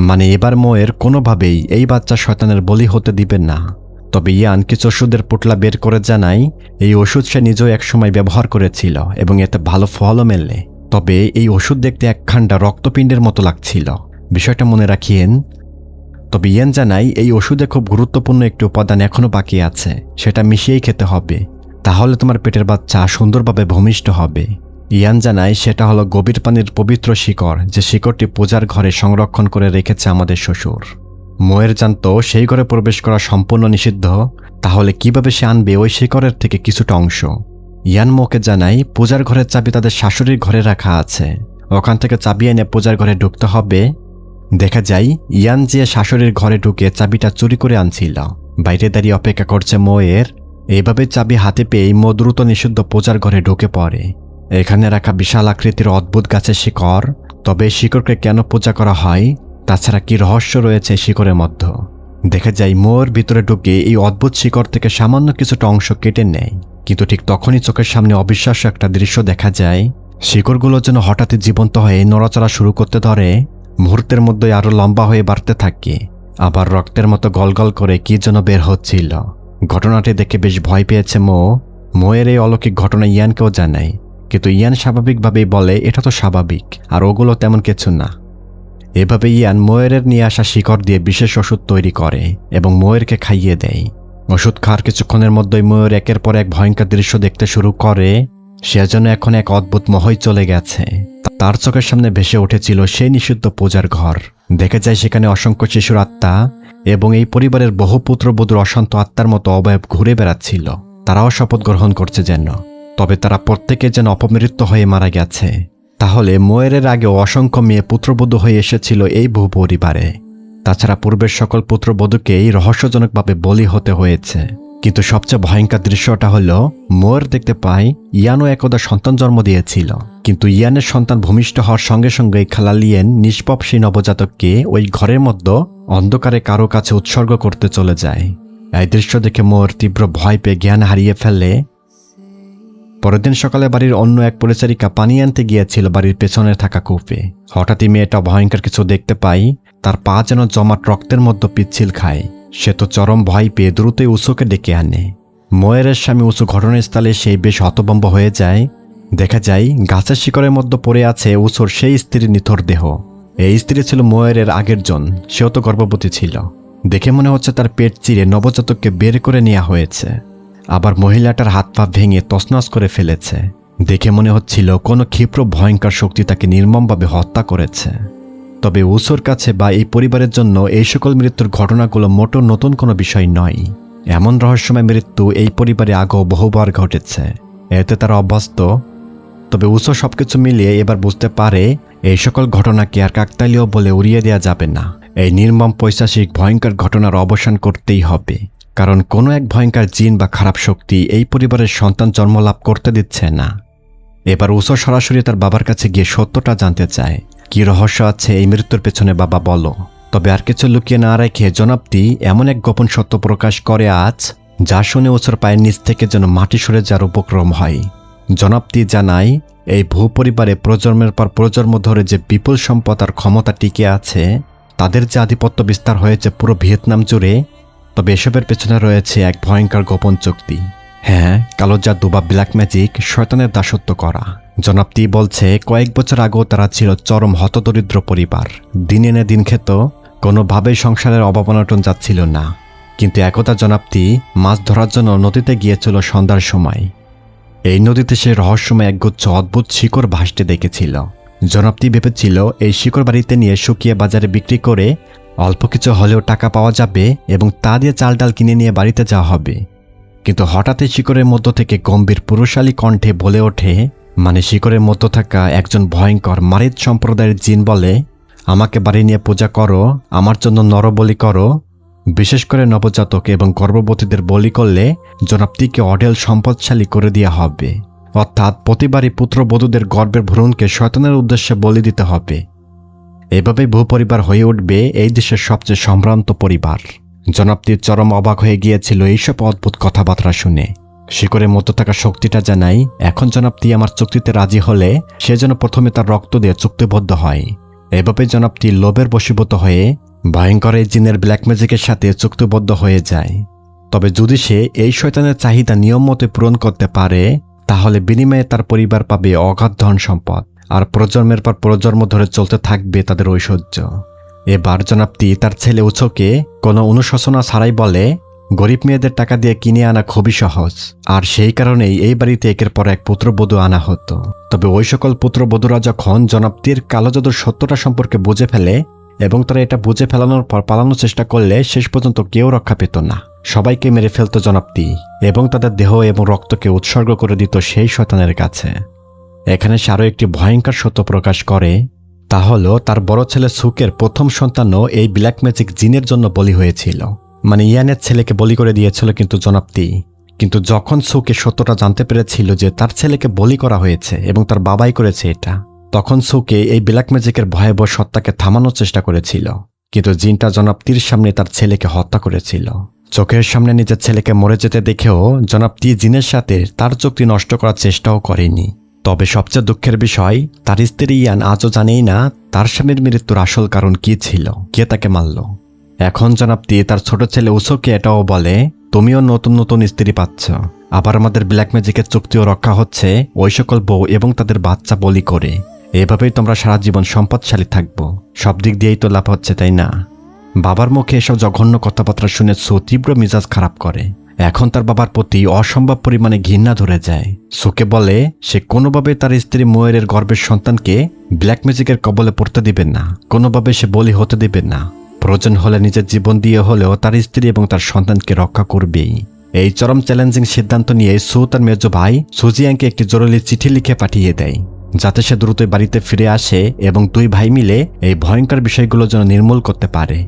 মানে এবার মোয়ের কোনোভাবেই এই বাচ্চা শয়তানের বলি হতে দিবেন না। তবে ইয়ান কিছু ওষুধের পুটলা বের করে জানায় এই ওষুধ সে নিজেও একসময় ব্যবহার করেছিল এবং এতে ভালো ফলও মেলে। তবে এই ওষুধ দেখতে একখান্ডা রক্তপিণ্ডের মতো লাগছিল, বিষয়টা মনে রাখিয়েন। তবে ইয়ান জানায় এই ওষুধে খুব গুরুত্বপূর্ণ একটি উপাদান এখনও বাকি আছে, সেটা মিশিয়েই খেতে হবে, তাহলে তোমার পেটের বাচ্চা সুন্দরভাবে ভূমিষ্ঠ হবে। ইয়ান জানায় সেটা হলো গভীর পানির পবিত্র শিকড়, যে শিকড়টি পূজার ঘরে সংরক্ষণ করে রেখেছে আমাদের শ্বশুর। মোয়ের জানত সেই ঘরে প্রবেশ করা সম্পূর্ণ নিষিদ্ধ, তাহলে কিভাবে সে আনবে ওই শিকড়ের থেকে কিছুটা অংশ। ইয়ান মোকে জানায় পূজার ঘরের চাবি তাদের শাশুড়ির ঘরে রাখা আছে। ওখান থেকে চাবি এনে পূজার ঘরে ঢুকতে হবে। দেখা যায় ইয়ান যে শাশুড়ির ঘরে ঢুকে চাবিটা চুরি করে আনছিল। বাইরে দাঁড়িয়ে অপেক্ষা করছে মোয়ের। এইভাবে চাবি হাতে পেয়েই মো দ্রুত নিষিদ্ধ পূজার ঘরে ঢুকে পড়ে। এখানে রাখা বিশাল আকৃতির অদ্ভুত গাছের শিকড়। তবে এই শিকড়কে কেন পূজা করা হয়, তাছাড়া কি রহস্য রয়েছে শিকড়ের মধ্যে। দেখা যায় মোয়ের ভিতরে ঢুকে এই অদ্ভুত শিকড় থেকে সামান্য কিছুটা অংশ কেটে নেয়। কিন্তু ঠিক তখনই চোখের সামনে অবিশ্বাস্য একটা দৃশ্য দেখা যায়। শিকড়গুলো যেন হঠাৎই জীবন্ত হয়ে নড়াচড়া শুরু করতে ধরে। মুহূর্তের মধ্যে আরো লম্বা হয়ে বাড়তে থাকে। আবার রক্তের মতো গলগল করে কি যেন বের হচ্ছিল। ঘটনাটি দেখে বেশ ভয় পেয়েছে মোয়ের এই অলৌকিক ঘটনা ইয়ানকেও জানায়। কিন্তু ইয়ান স্বাভাবিকভাবেই বলে এটা তো স্বাভাবিক, আর ওগুলো তেমন কিছু না। এভাবে ইয়ান মোয়েরের নিয়ে আসা শিকড় দিয়ে বিশেষ ওষুধ তৈরি করে এবং মোয়েরকে খাইয়ে দেয়। ওষুধ খাওয়ার কিছুক্ষণের মধ্যেই মোয়ের একের পর এক ভয়ঙ্কর দৃশ্য দেখতে শুরু করে। সে যেন এখন এক অদ্ভুত মোহই চলে গেছে। তার চোখের সামনে ভেসে উঠেছিল সেই নিষিদ্ধ পূজার ঘর। দেখা যায় সেখানে অসংখ্য শিশুর আত্মা এবং এই পরিবারের বহু পুত্রবধূর অশান্ত আত্মার মতো অবয়ব ঘুরে বেড়াচ্ছিল। তারাও শপথ গ্রহণ করছে যেন, তবে তারা প্রত্যেকে যেন অপমৃত্যু হয়ে মারা গেছে। তাহলে মোয়েরের আগেও অসংখ্য মেয়ে পুত্রবধূ হয়ে এসেছিল এই বহু পরিবারে। তাছাড়া পূর্বের সকল পুত্রবধূকেই রহস্যজনকভাবে বলি হতে হয়েছে। কিন্তু সবচেয়ে ভয়ঙ্কর দৃশ্যটা হলো মোয়ের দেখতে পায় ইয়ানও একদা সন্তান জন্ম দিয়েছিল। কিন্তু ইয়ানের সন্তান ভূমিষ্ঠ হওয়ার সঙ্গে সঙ্গে খালালিয়েন নিষ্পাপ সেই নবজাতককে ওই ঘরের মধ্যে অন্ধকারে কারো কাছে উৎসর্গ করতে চলে যায়। এই দৃশ্য দেখে মোয়ের তীব্র ভয় পেয়ে জ্ঞান হারিয়ে ফেলে। পরের দিন সকালে বাড়ির অন্য এক পরিচারিকা পানি আনতে গিয়েছিল বাড়ির পেছনে থাকা কূপে। হঠাৎই মেয়েটা ভয়ঙ্কর কিছু দেখতে পায়। তার পা যেন জমাট রক্তের মধ্যে পিচ্ছিল খায়। সে তো চরম ভয় পেয়ে দ্রুতই উসুকে ডেকে আনে। মোয়েরের স্বামী উসু ঘটনাস্থলে সেই বেশ হতভম্ব হয়ে যায়। দেখা যায় গাছের শিকড়ের মধ্যে পড়ে আছে উসুর সেই স্ত্রীর নিথর দেহ। এই স্ত্রী ছিল মোয়েরের আগের জন। সেও তো গর্ভবতী ছিল। দেখে মনে হচ্ছে তার পেট চিরে নবজাতককে বের করে নেওয়া হয়েছে। আবার মহিলাটার হাত পা ভেঙে তছনছ করে ফেলেছে। দেখে মনে হচ্ছিল কোনো ক্ষিপ্র ভয়ঙ্কর শক্তি তাকে নির্মমভাবে হত্যা করেছে। তবে উসুর কাছে বা এই পরিবারের জন্য এই সকল মৃত্যুর ঘটনাগুলো মোটেও নতুন কোনো বিষয় নয়। এমন রহস্যময় মৃত্যু এই পরিবারে আগেও বহুবার ঘটেছে। এতে তারা অভ্যস্ত। তবে উসু সবকিছু মিলিয়ে এবার বুঝতে পারে এই সকল ঘটনাকে আর কাকতালীয় বলে উড়িয়ে দেওয়া যাবে না। এই নির্মম পৈশাচিক ভয়ঙ্কর ঘটনার অবসান করতেই হবে। কারণ কোনো এক ভয়ঙ্কর জিন বা খারাপ শক্তি এই পরিবারের সন্তান জন্মলাভ করতে দিচ্ছে না। এবার উসু সরাসরি তার বাবার কাছে গিয়ে সত্যটা জানতে চায়। কি রহস্য আছে এই মৃত্যুর পেছনে বাবা বলো। তবে আর কিছু লুকিয়ে না রেখে জনাবটি এমন এক গোপন সত্য প্রকাশ করে আজ, যা শুনে উসুর পায়ের নিচ থেকে যেন মাটি সরে যাওয়ার উপক্রম হয়। জনাবটি জানায় এই ভূ পরিবারে প্রজন্মের পর প্রজন্ম ধরে যে বিপুল সম্পদ আর ক্ষমতা টিকে আছে, তাদের যে আধিপত্য বিস্তার হয়েছে পুরো ভিয়েতনাম জুড়ে, তবে এসবের পেছনে রয়েছে এক ভয়ঙ্কর গোপন চুক্তি। হ্যাঁ, কালো জাদু বা ব্ল্যাক ম্যাজিক, শয়তানের দাসত্ব করা। জনাবটি বলছে কয়েক বছর আগেও তারা ছিল চরম হতদরিদ্র পরিবার। দিন এনে দিন খেত, কোনোভাবেই সংসারের অভাব অনটন যাচ্ছিল না। কিন্তু একদা জনাবটি মাছ ধরার জন্য নদীতে গিয়েছিল সন্ধ্যার সময়। এই নদীতে সে রহস্যময় একগুচ্ছ অদ্ভুত শিকড় ভাসতে দেখেছিল। জনাবটি ভেবেছিল এই শিকড় বাড়িতে নিয়ে শুকিয়ে বাজারে বিক্রি করে অল্প কিছু হলেও টাকা পাওয়া যাবে এবং তা দিয়ে চাল ডাল কিনে নিয়ে বাড়িতে যাওয়া হবে। কিন্তু হঠাৎই শিকড়ের মধ্য থেকে গম্ভীর পুরুষালী কণ্ঠে বলে ওঠে, মানে শিকড়ের মধ্য থাকা একজন ভয়ঙ্কর মারিদ সম্প্রদায়ের জিন বলে, আমাকে বাড়ি নিয়ে পূজা করো, আমার জন্য নরবলি করো। বিশেষ করে নবজাতক এবং গর্ভবতীদের বলি করলে জনাবটিকে অঢেল সম্পদশালী করে দেওয়া হবে। অর্থাৎ প্রতিবারই পুত্রবধূদের গর্ভের ভ্রূণকে শয়তানের উদ্দেশ্যে বলি দিতে হবে। এভাবেই ভূপরিবার হয়ে উঠবে এই দেশের সবচেয়ে সম্ভ্রান্ত পরিবার। জনাবটির চরম অবাক হয়ে গিয়েছিল এইসব অদ্ভুত কথাবার্তা শুনে। শিকড়ের মতো থাকা শক্তিটা জানাই, এখন জনাবটি আমার চুক্তিতে রাজি হলে সে যেন প্রথমে তার রক্ত দিয়ে চুক্তিবদ্ধ হয়। এভাবে জনাবটি লোভের বশীভূত হয়ে ভয়ঙ্কর এই জিনের ব্ল্যাক ম্যাজিকের সাথে চুক্তিবদ্ধ হয়ে যায়। তবে যদি সে এই শয়তানের চাহিদা নিয়ম মতো পূরণ করতে পারে, তাহলে বিনিময়ে তার পরিবার পাবে অগাধ ধন সম্পদ, আর প্রজন্মের পর প্রজন্ম ধরে চলতে থাকবে তাদের ঐশ্বর্য। এবার জনাবটি তার ছেলে উসুকে কোনো অনুশোচনা ছাড়াই বলে, গরিব মেয়েদের টাকা দিয়ে কিনে আনা খুবই সহজ, আর সেই কারণেই এই বাড়িতে একের পর এক পুত্রবধূ আনা হতো। তবে ওই সকল পুত্রবধূরা যখন জনাবটির কালো জাদুর সত্যটা সম্পর্কে বুঝে ফেলে এবং তারা এটা বুঝে ফেলানোর পর পালানোর চেষ্টা করলে শেষ পর্যন্ত কেউ রক্ষা পেত না। সবাইকে মেরে ফেলত জনাবটি এবং তাদের দেহ এবং রক্তকে উৎসর্গ করে দিত সেই শয়তানের কাছে। এখানে সে আরও একটি ভয়ঙ্কর সত্য প্রকাশ করে, তা হলো তার বড় ছেলে সুকের প্রথম সন্তানও এই ব্ল্যাক ম্যাজিক জিনের জন্য বলি হয়েছিল। মানে ইয়ানের ছেলেকে বলি করে দিয়েছিল কিন্তু জনাপ্তি। কিন্তু যখন সুকে সত্যটা জানতে পেরেছিল যে তার ছেলেকে বলি করা হয়েছে এবং তার বাবাই করেছে এটা, তখন সুকে এই ব্ল্যাক ম্যাজিকের ভয়াবহ সত্তাকে থামানোর চেষ্টা করেছিল। কিন্তু জিনটা জনাপ্তির সামনে তার ছেলেকে হত্যা করেছিল। চোখের সামনে নিজের ছেলেকে মরে যেতে দেখেও জনাপ্তি জিনের সাথে তার চুক্তি নষ্ট করার চেষ্টাও করেনি। তবে সবচেয়ে দুঃখের বিষয়, তার স্ত্রী ইয়ান আজও জানেই না তার স্বামীর মৃত্যুর আসল কারণ কি ছিল, কে তাকে মারল। এখন জনাপ্তি তার ছোট ছেলে উসোকে এটাও বলে, তুমিও নতুন নতুন স্ত্রী পাচ্ছ, আবার আমাদের ব্ল্যাক ম্যাজিকের চুক্তিও রক্ষা হচ্ছে ওই সকল বউ এবং তাদের বাচ্চা বলি করে। এভাবেই তোমরা সারা জীবন সম্পদশালী থাকবো, সব দিক দিয়েই তো লাভ হচ্ছে, তাই না? বাবার মুখে এসব জঘন্য কথাবার্তা শুনে সু তীব্র মিজাজ খারাপ করে। এখন তার বাবার প্রতি অসম্ভব পরিমাণে ঘৃণা ধরে যায়। সুকে বলে সে কোনোভাবে তার স্ত্রী মোয়েরের গর্ভের সন্তানকে ব্ল্যাক ম্যাজিকের কবলে পড়তে দিবে না, কোনোভাবে সে বলি হতে দিবে না। প্রয়োজন হলে নিজের জীবন দিয়ে হলেও তার স্ত্রী এবং তার সন্তানকে রক্ষা করবেই। এই চরম চ্যালেঞ্জিং সিদ্ধান্ত নিয়ে সু তার মেজ ভাই সুজিয়াংকে একটি জরুরি চিঠি লিখে পাঠিয়ে দেয়, যাতে সে দ্রুতই বাড়িতে ফিরে আসে এবং দুই ভাই মিলে এই ভয়ঙ্কর বিষয়গুলো যেন নির্মূল করতে পারে।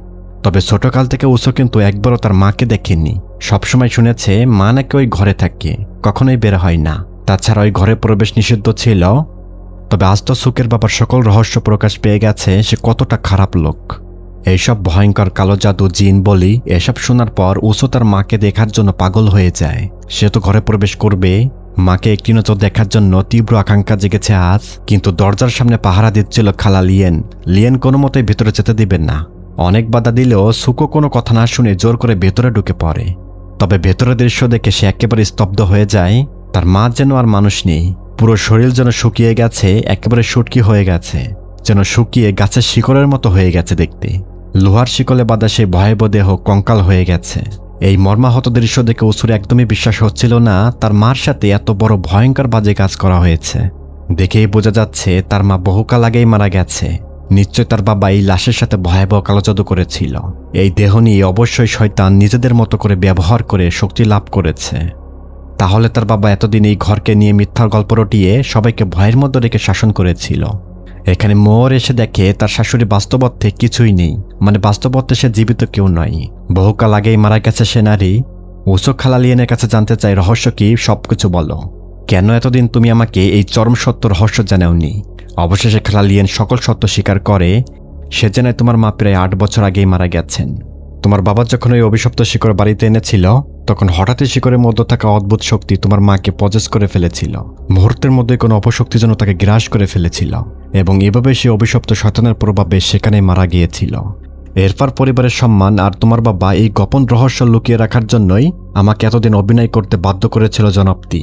তবে ছোটকাল থেকে উসো কিন্তু একবারও তার মাকে দেখেনি। সবসময় শুনেছে মা নাকি ওই ঘরে থাকে, কখনোই বের হয় না। তাছাড়া ওই ঘরে প্রবেশ নিষিদ্ধ ছিল। তবে আজ তো সুকের বাবার সকল রহস্য প্রকাশ পেয়ে গেছে সে কতটা খারাপ লোক। এইসব ভয়ঙ্কর কালো জাদু, জিন, বলি এসব শোনার পর উসো তার মাকে দেখার জন্য পাগল হয়ে যায়। সে তো ঘরে প্রবেশ করবে, মাকে একটি নজর দেখার জন্য তীব্র আকাঙ্ক্ষা জেগেছে আজ। কিন্তু দরজার সামনে পাহারা দিচ্ছিল খালা লিয়েন। লিয়েন কোনো মতেই ভেতরে যেতে দিবেন না। অনেক বাধা দিলেও সুকো কোনো কথা না শুনে জোর করে ভেতরে ঢুকে পড়ে। তবে ভেতরের দৃশ্য দেখে সে একেবারে স্তব্ধ হয়ে যায়। তার মা যেন আর মানুষ নেই, পুরো শরীর যেন শুকিয়ে গেছে, একেবারে শুটকি হয়ে গেছে, যেন শুকিয়ে গাছের শিকড়ের মতো হয়ে গেছে দেখতে। লোহার শিকলে বাঁধা সেই ভয়াবহ দেহ কঙ্কাল হয়ে গেছে। এই মর্মাহত দৃশ্য দেখে উসুর একদমই বিশ্বাস হচ্ছিল না তার মার সাথে এত বড় ভয়ঙ্কর বাজে কাজ করা হয়েছে। দেখেই বোঝা যাচ্ছে তার মা বহুকাল আগেই মারা গেছে। নিশ্চয় তার বাবা এই লাশের সাথে ভয়াবহ কালো জাদু করেছিল। এই দেহ নিয়ে অবশ্যই শয়তান নিজেদের মতো করে ব্যবহার করে শক্তি লাভ করেছে। তাহলে তার বাবা এতদিন এই ঘরকে নিয়ে মিথ্যার গল্প রটিয়ে সবাইকে ভয়ের মধ্যে রেখে শাসন করেছিল। এখানে মোর এসে দেখে তার শাশুড়ি বাস্তবত্বে কিছুই নেই, মানে বাস্তবত্বে সে জীবিত কেউ নয়, বহুকাল আগেই মারা গেছে সে নারী। উসো খালা লিয়েনের কাছে জানতে চাই রহস্য কি, সবকিছু বলো। কেন এতদিন তুমি আমাকে এই চরম সত্য রহস্য জানাওনি? অবশেষে খালা লিয়েন সকল সত্য স্বীকার করে। সে জানায় তোমার মা প্রায় 8 বছর আগেই মারা গেছেন। তোমার বাবা যখন ওই অভিশপ্ত শিকড় বাড়িতে এনেছিল, তখন হঠাৎই শিকড়ের মধ্যে থাকা অদ্ভুত শক্তি তোমার মাকে পজেস করে ফেলেছিল। মুহূর্তের মধ্যে কোনো অপশক্তি যেন তাকে গ্রাস করে ফেলেছিল এবং এভাবে সে অভিশপ্ত শয়তানের প্রভাবে সেখানে মারা গিয়েছিল। এরপর পরিবারের সম্মান আর তোমার বাবা এই গোপন রহস্য লুকিয়ে রাখার জন্যই আমাকে এতদিন অভিনয় করতে বাধ্য করেছিল জনাপ্তি।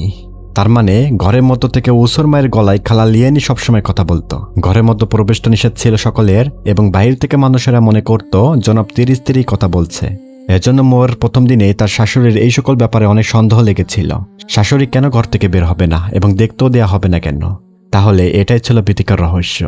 তার মানে ঘরের মধ্য থেকে উসোর মায়ের গলায় খালা লিয়েনই সবসময় কথা বলতো। ঘরের মধ্যে প্রবেশটা নিষেধ ছিল সকলের এবং বাইরে থেকে মানুষেরা মনে করত জনাপ্তির স্ত্রী কথা বলছে। এজন্য মোর প্রথম দিনে তার শাশুড়ির এই সকল ব্যাপারে অনেক সন্দেহ লেগেছিল। শাশুড়ি কেন ঘর থেকে বের হবে না এবং দেখতেও দেয়া হবে না কেন? তাহলে এটাই ছিল ভীতিকর রহস্য।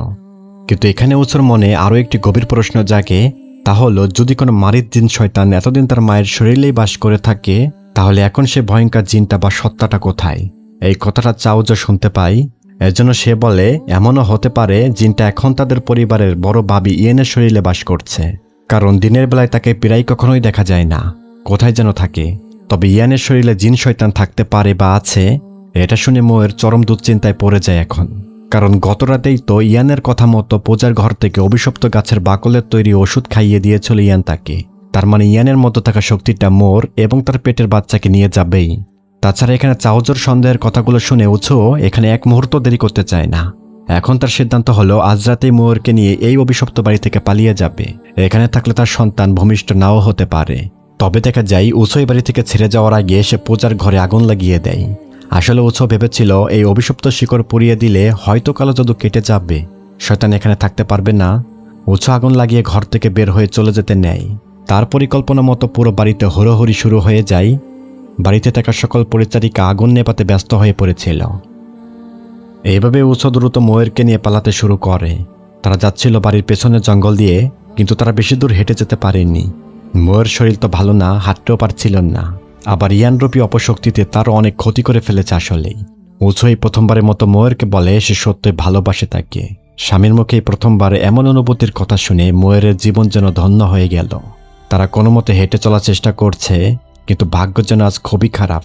কিন্তু এখানে উসোর মনে আরও একটি গভীর প্রশ্ন জাগে, তা হলো যদি কোনো মারিদ জিন শয়তান এতদিন তার মায়ের শরীরেই বাস করে থাকে, তাহলে এখন সে ভয়ঙ্কর জিনটা বা সত্তাটা কোথায়? এই কথাটা চাউজো শুনতে পাই। এজন্য সে বলে এমনও হতে পারে জিনটা এখন তাদের পরিবারের বড় ভাবি ইয়েনের শরীরে বাস করছে, কারণ দিনের বেলায় তাকে প্রায় কখনোই দেখা যায় না, কোথায় যেন থাকে। তবে ইয়ানের শরীরে জিন শয়তান থাকতে পারে বা আছে, এটা শুনে মোয়ের চরম দুশ্চিন্তায় পড়ে যায় এখন। কারণ গত রাতেই তো ইয়ানের কথা মতো পূজার ঘর থেকে অভিশপ্ত গাছের বাকলের তৈরি ওষুধ খাইয়ে দিয়েছিল ইয়ান তাকে। তার মানে ইয়ানের মধ্যে থাকা শক্তিটা মোর এবং তার পেটের বাচ্চাকে নিয়ে যাবেই। তাছাড়া এখানে চাউজোর সন্দেহের কথাগুলো শুনে উঁচু এখানে এক মুহূর্ত দেরি করতে চায় না। এখন তার সিদ্ধান্ত হলো আজ রাতেই মোরকে নিয়ে এই অভিশপ্ত বাড়ি থেকে পালিয়ে যাবে। এখানে থাকলে তার সন্তান ভূমিষ্ঠ নাও হতে পারে। তবে দেখা যায় উঁচু এই বাড়ি থেকে ছেড়ে যাওয়ার আগে সে পূজার ঘরে আগুন লাগিয়ে দেয়। আসলে উঁচু ভেবেছিল এই অভিশপ্ত শিকড় পুড়িয়ে দিলে হয়তো কালো জাদু কেটে যাবে, শয়তান এখানে থাকতে পারবে না। উঁচু আগুন লাগিয়ে ঘর থেকে বের হয়ে চলে যেতে নেয়। তার পরিকল্পনা মতো পুরো বাড়িতে হুড়োহুড়ি শুরু হয়ে যায়। বাড়িতে থাকা সকল পরিচারিকা আগুন নেপাতে ব্যস্ত হয়ে পড়েছিল। এইভাবে উৎস দ্রুত মোয়েরকে নিয়ে পালাতে শুরু করে। তারা যাচ্ছিল বাড়ির পেছনের জঙ্গল দিয়ে, কিন্তু তারা বেশি দূর হেঁটে যেতে পারেনি। মোয়ের শরীর তো ভালো না, হাঁটতেও পারছিল না। আবার ইয়ানরূপী অপশক্তিতে তারও অনেক ক্ষতি করে ফেলেছে আসলেই। উঁচুই প্রথমবারের মতো মোয়েরকে বলে সে সত্যই ভালোবাসে তাকে। স্বামীর মুখেই প্রথমবার এমন অনুভূতির কথা শুনে মোয়েরের জীবন যেন ধন্য হয়ে গেল। তারা কোনো মতে হেঁটে চলার চেষ্টা করছে, কিন্তু ভাগ্য যেন আজ খুবই খারাপ।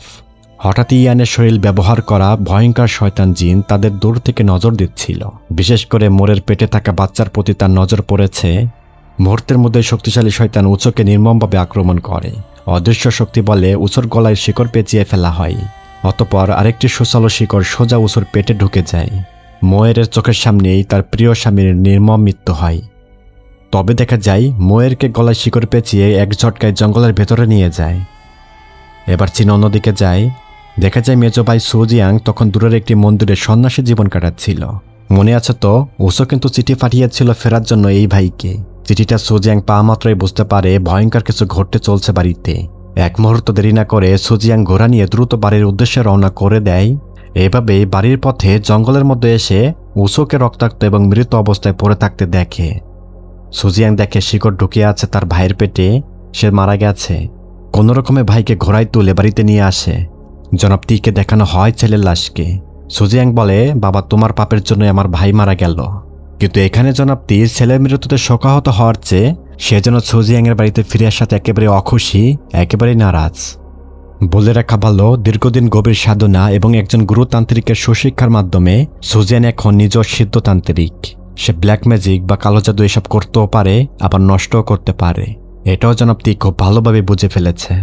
হঠাৎই ইয়ানের শরীর ব্যবহার করা ভয়ঙ্কর শয়তান জিন তাদের দূর থেকে নজর দিচ্ছিল। বিশেষ করে মোরের পেটে থাকা বাচ্চার প্রতি তার নজর পড়েছে। মুহূর্তের মধ্যে শক্তিশালী শয়তান উঁচুকে নির্মমভাবে আক্রমণ করে। অদৃশ্য শক্তি বলে উঁচুর গলায় শিকড় পেঁচিয়ে ফেলা হয়। অতঃপর আরেকটি সুচালো শিকড় সোজা উঁচুর পেটে ঢুকে যায়। মোয়েরের চোখের সামনেই তার প্রিয় স্বামীর নির্মম মৃত্যু হয়। তবে দেখা যায় মোয়েরকে গলায় শিকড় পেঁচিয়ে এক ঝটকায় জঙ্গলের ভেতরে নিয়ে যায়। এবার চীন অন্যদিকে যায়। দেখা যায় মেজো ভাই সুজিয়াং তখন দূরের একটি মন্দিরে সন্ন্যাসী জীবন কাটাচ্ছিল। মনে আছে তো, উসো কিন্তু চিঠি পাঠিয়েছিল ফেরার জন্য এই ভাইকে। চিঠিটা সুজিয়াং পা মাত্রই বুঝতে পারে ভয়ঙ্কর কিছু ঘটতে চলছে বাড়িতে। এক মুহূর্ত দেরি না করে সুজিয়াং ঘোড়া নিয়ে দ্রুত বাড়ির উদ্দেশ্যে রওনা করে দেয়। এভাবেই বাড়ির পথে জঙ্গলের মধ্যে এসে উসোকে রক্তাক্ত এবং মৃত অবস্থায় পড়ে থাকতে দেখে। সুজিয়াং দেখে শিকড় ঢুকিয়ে আছে তার ভাইয়ের পেটে, সে মারা গেছে। কোনো রকমে ভাইকে ঘোড়ায় তুলে বাড়িতে নিয়ে আসে। জনাব তীকে দেখানো হয় ছেলের লাশকে। সুজিয়াং বলে, বাবা তোমার পাপের জন্য আমার ভাই মারা গেল। কিন্তু এখানে জনাব তীর ছেলের মৃত্যুতে শোকাহত হওয়ার চেয়ে সে যেন সুজিয়াংয়ের বাড়িতে ফিরে আসাতে একেবারে অখুশি, একেবারেই নারাজ। বলে রাখা ভালো, দীর্ঘদিন গভীর সাধনা এবং একজন গুরুতান্ত্রিকের সুশিক্ষার মাধ্যমে সুজিয়ান এখন নিজ সিদ্ধতান্ত্রিক। সে ব্ল্যাক ম্যাজিক বা কালো জাদু এসব করতেও পারে, আবার নষ্টও করতে পারে। এটাও জনাব তীর খুব ভালোভাবে বুঝে ফেলেছে।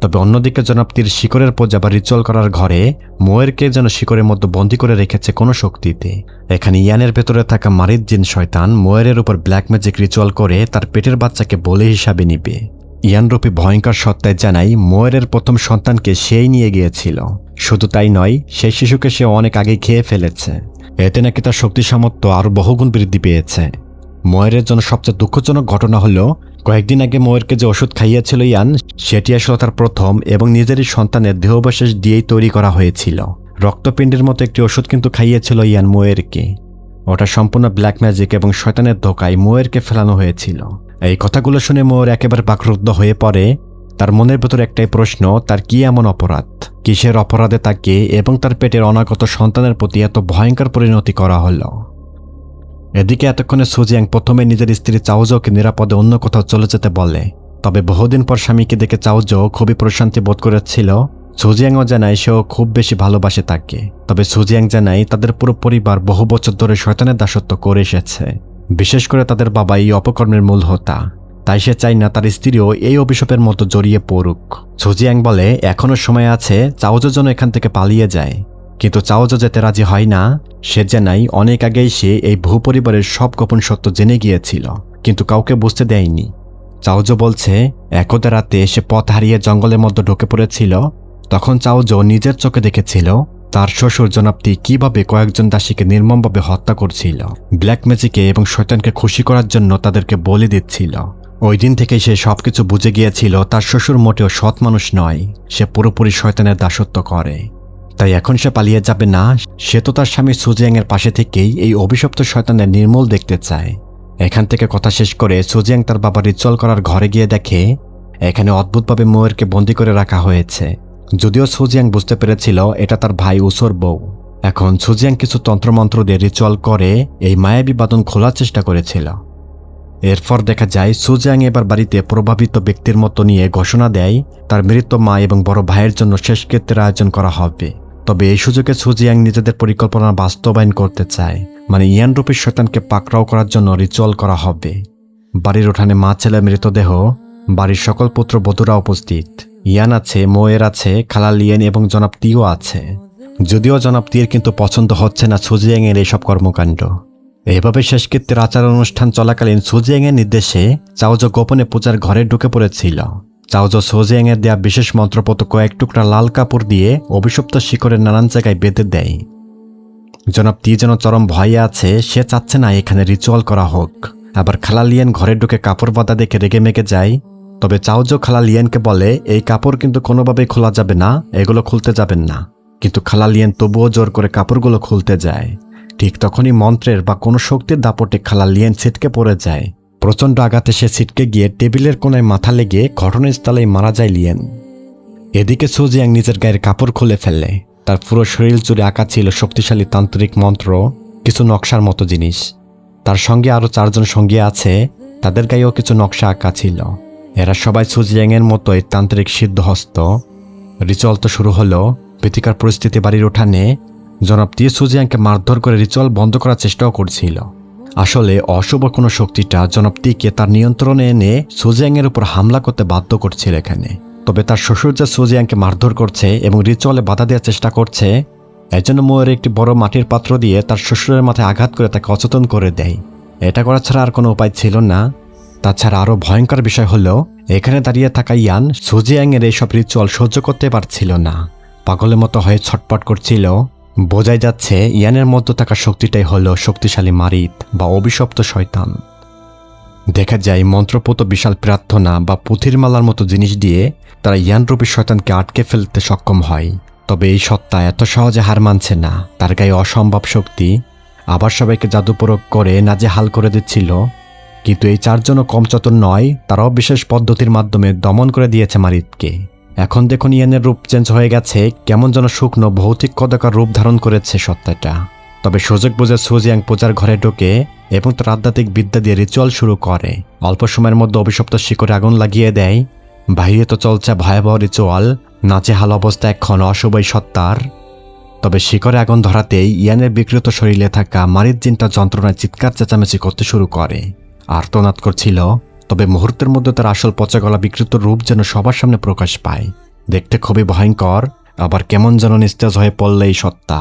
তবে অন্যদিকে জনাব তীর শিকড়ের পূজা বা রিচুয়াল করার ঘরে মোয়েরকে যেন শিকড়ের মধ্যে বন্দী করে রেখেছে কোনো শক্তিতে। এখানে ইয়ানের ভেতরে থাকা মারিদ জিন শয়তান মোয়েরের উপর ব্ল্যাক ম্যাজিক রিচুয়াল করে তার পেটের বাচ্চাকে বলে হিসাবে নিবে। ইয়ানরূপী ভয়ঙ্কর সত্তায় জানাই মোয়েরের প্রথম সন্তানকে সেই নিয়ে গিয়েছিল। শুধু তাই নয়, সেই শিশুকে সে অনেক আগেই খেয়ে ফেলেছে। এতে নাকি তার শক্তি সামর্থ্য আরও বহুগুণ বৃদ্ধি পেয়েছে। মোয়েরের জন্য সবচেয়ে দুঃখজনক ঘটনা হলো, কয়েকদিন আগে মোয়েরকে যে ওষুধ খাইয়েছিল ইয়ান, সেটি আসলে তার প্রথম এবং নিজেরই সন্তানের দেহাবশেষ দিয়েই তৈরি করা হয়েছিল। রক্তপিণ্ডের মতো একটি ওষুধ কিন্তু খাইয়েছিল ইয়ান মোয়েরকে। ওটা সম্পূর্ণ ব্ল্যাক ম্যাজিক এবং শয়তানের ধোকায় মোয়েরকে ফেলানো হয়েছিল। এই কথাগুলো শুনে মোয়ের একেবারে বাকরুদ্ধ হয়ে পড়ে। তার মনের ভেতর একটাই প্রশ্ন, তার কি এমন অপরাধ? কিসের অপরাধে তাকে এবং তার পেটের অনাগত সন্তানের প্রতি এত ভয়ঙ্কর পরিণতি করা হলো? এদিকে এতক্ষণে সুজিয়াং প্রথমে নিজের স্ত্রী চাওজোকে নিরাপদে অন্য কোথাও চলে যেতে বলে। তবে বহুদিন পর স্বামীকে দেখে চাওজো খুবই প্রশান্তি বোধ করেছিল। সুজিয়াংও জানায় সেও খুব বেশি ভালোবাসে তাকে। তবে সুজিয়াং জানায় তাদের পুরো পরিবার বহু বছর ধরে শয়তানের দাসত্ব করে এসেছে। বিশেষ করে তাদের বাবা এই অপকর্মের মূল হোতা। তাই সে চায় না তার স্ত্রীও এই অভিশাপের মতো জড়িয়ে পড়ুক। সুজিয়াং বলে এখনও সময় আছে, চাওজো যেন এখান থেকে পালিয়ে যায়। কিন্তু চাওজো যেতে রাজি হয় না। সে জানাই অনেক আগেই সে এই ভূপরিবারের সব গোপন সত্য জেনে গিয়েছিল, কিন্তু কাউকে বুঝতে দেয়নি। চাওজো বলছে একদা রাতে সে পথ হারিয়ে জঙ্গলের মধ্যে ঢুকে পড়েছিল। তখন চাওজো নিজের চোখে দেখেছিল তার শ্বশুর জনাব তি কিভাবে কয়েকজন দাসীকে নির্মমভাবে হত্যা করছিল। ব্ল্যাক ম্যাজিকে এবং শয়তানকে খুশি করার জন্য তাদেরকে বলি দিচ্ছিল। ওই দিন থেকেই সে সবকিছু বুঝে গিয়েছিল তার শ্বশুর মোটেও সৎ মানুষ নয়, সে পুরোপুরি শয়তানের দাসত্ব করে। তাই এখন সে পালিয়ে যাবে না। সে তো তার স্বামী সুজিয়াংয়ের পাশে থেকেই এই অভিশপ্ত শয়তানের নির্মূল দেখতে চায়। এখান থেকে কথা শেষ করে সুজিয়াং তার বাবা রিচুয়াল করার ঘরে গিয়ে দেখে এখানে অদ্ভুতভাবে মোয়েরকে বন্দী করে রাখা হয়েছে। যদিও সুজিয়াং বুঝতে পেরেছিল এটা তার ভাই উসোর বউ। এখন সুজিয়াং কিছু তন্ত্রমন্ত্র দিয়ে রিচুয়াল করে এই মায়াবী বাঁধন খোলার চেষ্টা করেছিল। এরপর দেখা যায় সুজিয়াং এবার বাড়িতে প্রভাবিত ব্যক্তির মতো নিয়ে ঘোষণা দেয় তার মৃত মা এবং বড় ভাইয়ের জন্য শেষকৃত্যের আয়োজন করা হবে। তবে এই সুযোগে সুজিয়াং নিজেদের পরিকল্পনা বাস্তবায়ন করতে চায়, মানে ইয়ান রূপী শয়তানকে পাকড়াও করার জন্য রিচুয়াল করা হবে। বাড়ির উঠানে মা ছেলে মৃতদেহ, বাড়ির সকল পুত্র বধূরা উপস্থিত। ইয়ান আছে, মোয়ের আছে, খালা লিয়েন এবং জনাব তিও আছে। যদিও জনাব তিয়ের কিন্তু পছন্দ হচ্ছে না সুজিয়াংয়ের এইসব কর্মকাণ্ড। এভাবে শেষকৃত্যের আচার অনুষ্ঠান চলাকালীন সুজিয়াংয়ের নির্দেশে চাওজো গোপনে পূজার ঘরে ঢুকে পড়েছিল। চাওজো সুজিয়াংয়ের দেয়া বিশেষ মন্ত্রপত কয়েক টুকরা লাল কাপড় দিয়ে অভিশপ্ত শিকড়ের নানান জায়গায় বেঁধে দেয়। জনাব তি যেন চরম ভয়ে আছে, সে চাচ্ছে না এখানে রিচুয়াল করা হোক। আবার খালা লিয়েন ঘরে ঢুকে কাপড় বাঁধা দেখে রেগে মেগে যায়। তবে চাওজো খালা লিয়েনকে বলে এই কাপড় কিন্তু কোনোভাবেই খোলা যাবে না, এগুলো খুলতে যাবেন না। কিন্তু খালা লিয়েন তবুও জোর করে কাপড়গুলো খুলতে যায়। ঠিক তখনই মন্ত্রের বা কোনো শক্তির দাপটে খালা লিয়েন ছিটকে পড়ে যায়। প্রচণ্ড আঘাতে সে ছিটকে গিয়ে টেবিলের কোনায় মাথা লেগে ঘটনাস্থলেই মারা যায় লিয়েন। এদিকে সুজিয়াং নিজের গায়ের কাপড় খুলে ফেলে। তার পুরো শরীর জুড়ে আঁকা ছিল শক্তিশালী তান্ত্রিক মন্ত্র, কিছু নকশার মতো জিনিস। তার সঙ্গে আরও 4 জন সঙ্গী আছে, তাদের গায়েও কিছু নকশা আঁকা ছিল। এরা সবাই সুজিয়াংয়ের মতোই তান্ত্রিক সিদ্ধহস্ত। রিচুয়াল তো শুরু হলো। ভীতিকর পরিস্থিতি বাড়ির উঠানে। জনাব তি সুজিয়াংকে মারধর করে রিচুয়াল বন্ধ করার চেষ্টাও করছিল। আসলে অশুভ কোনো শক্তিটা জনাব তিকে তার নিয়ন্ত্রণে এনে সুজিয়াংয়ের উপর হামলা করতে বাধ্য করছিল এখানে। তবে তার শ্বশুর যে সুজিয়াংকে মারধর করছে এবং রিচুয়ালে বাধা দেওয়ার চেষ্টা করছে, এর জন্য ময়ের একটি বড় মাটির পাত্র দিয়ে তার শ্বশুরের মাথায় আঘাত করে তাকে অচেতন করে দেয়। এটা করা ছাড়া আর কোনো উপায় ছিল না। তাছাড়া আরও ভয়ঙ্কর বিষয় হলো, এখানে দাঁড়িয়ে থাকা ইয়ান সুজিয়াংয়ের এইসব রিচুয়াল সহ্য করতে পারছিল না। পাগলের মতো হয়ে ছটপট করছিল। বোঝাই যাচ্ছে ইয়ানের মধ্যে থাকা শক্তিটাই হলো শক্তিশালী মারিত বা অভিশপ্ত শয়তান। দেখা যায় মন্ত্রপুত বিশাল প্রার্থনা বা পুঁথির মালার মতো জিনিস দিয়ে তারা ইয়ানরূপী শয়তানকে আটকে ফেলতে সক্ষম হয়। তবে এই সত্তা এত সহজে হার মানছে না। তার গায়ে অসম্ভব শক্তি। আবার সবাইকে জাদু প্রয়োগ করে নাজেহাল করে দিচ্ছিল। কিন্তু এই 4 জনও কম চতুর নয়। তারাও বিশেষ পদ্ধতির মাধ্যমে দমন করে দিয়েছে মারিতকে। এখন দেখুন ইয়ানের রূপ চেঞ্জ হয়ে গেছে, কেমন যেন শুকনো ভৌতিক কদাকার রূপ ধারণ করেছে সত্তাটা। তবে সুযোগ বুঝে সুজিয়াং পূজার ঘরে ঢোকে এবং তার আধ্যাত্মিক বিদ্যা দিয়ে রিচুয়াল শুরু করে। অল্প সময়ের মধ্যে অভিশপ্ত শিকড়ে আগুন লাগিয়ে দেয়। বাইরে তো চলছে ভয়াবহ রিচুয়াল। নাচেহাল অবস্থা এখন অশুভই সত্তার। তবে শিকড়ে আগুন ধরাতেই ইয়ানের বিকৃত শরীরে থাকা মারিত জিনটা যন্ত্রণায় চিৎকার চেঁচামেচি করতে শুরু করে। আর্তনাদ করছিল। তবে মুহূর্তের মধ্যে তার আসল পচা গলা বিকৃত রূপ যেন সবার সামনে প্রকাশ পায়। দেখতে খুবই ভয়ঙ্কর, আবার কেমন যেন নিস্তেজ হয়ে পড়লে এই সত্তা।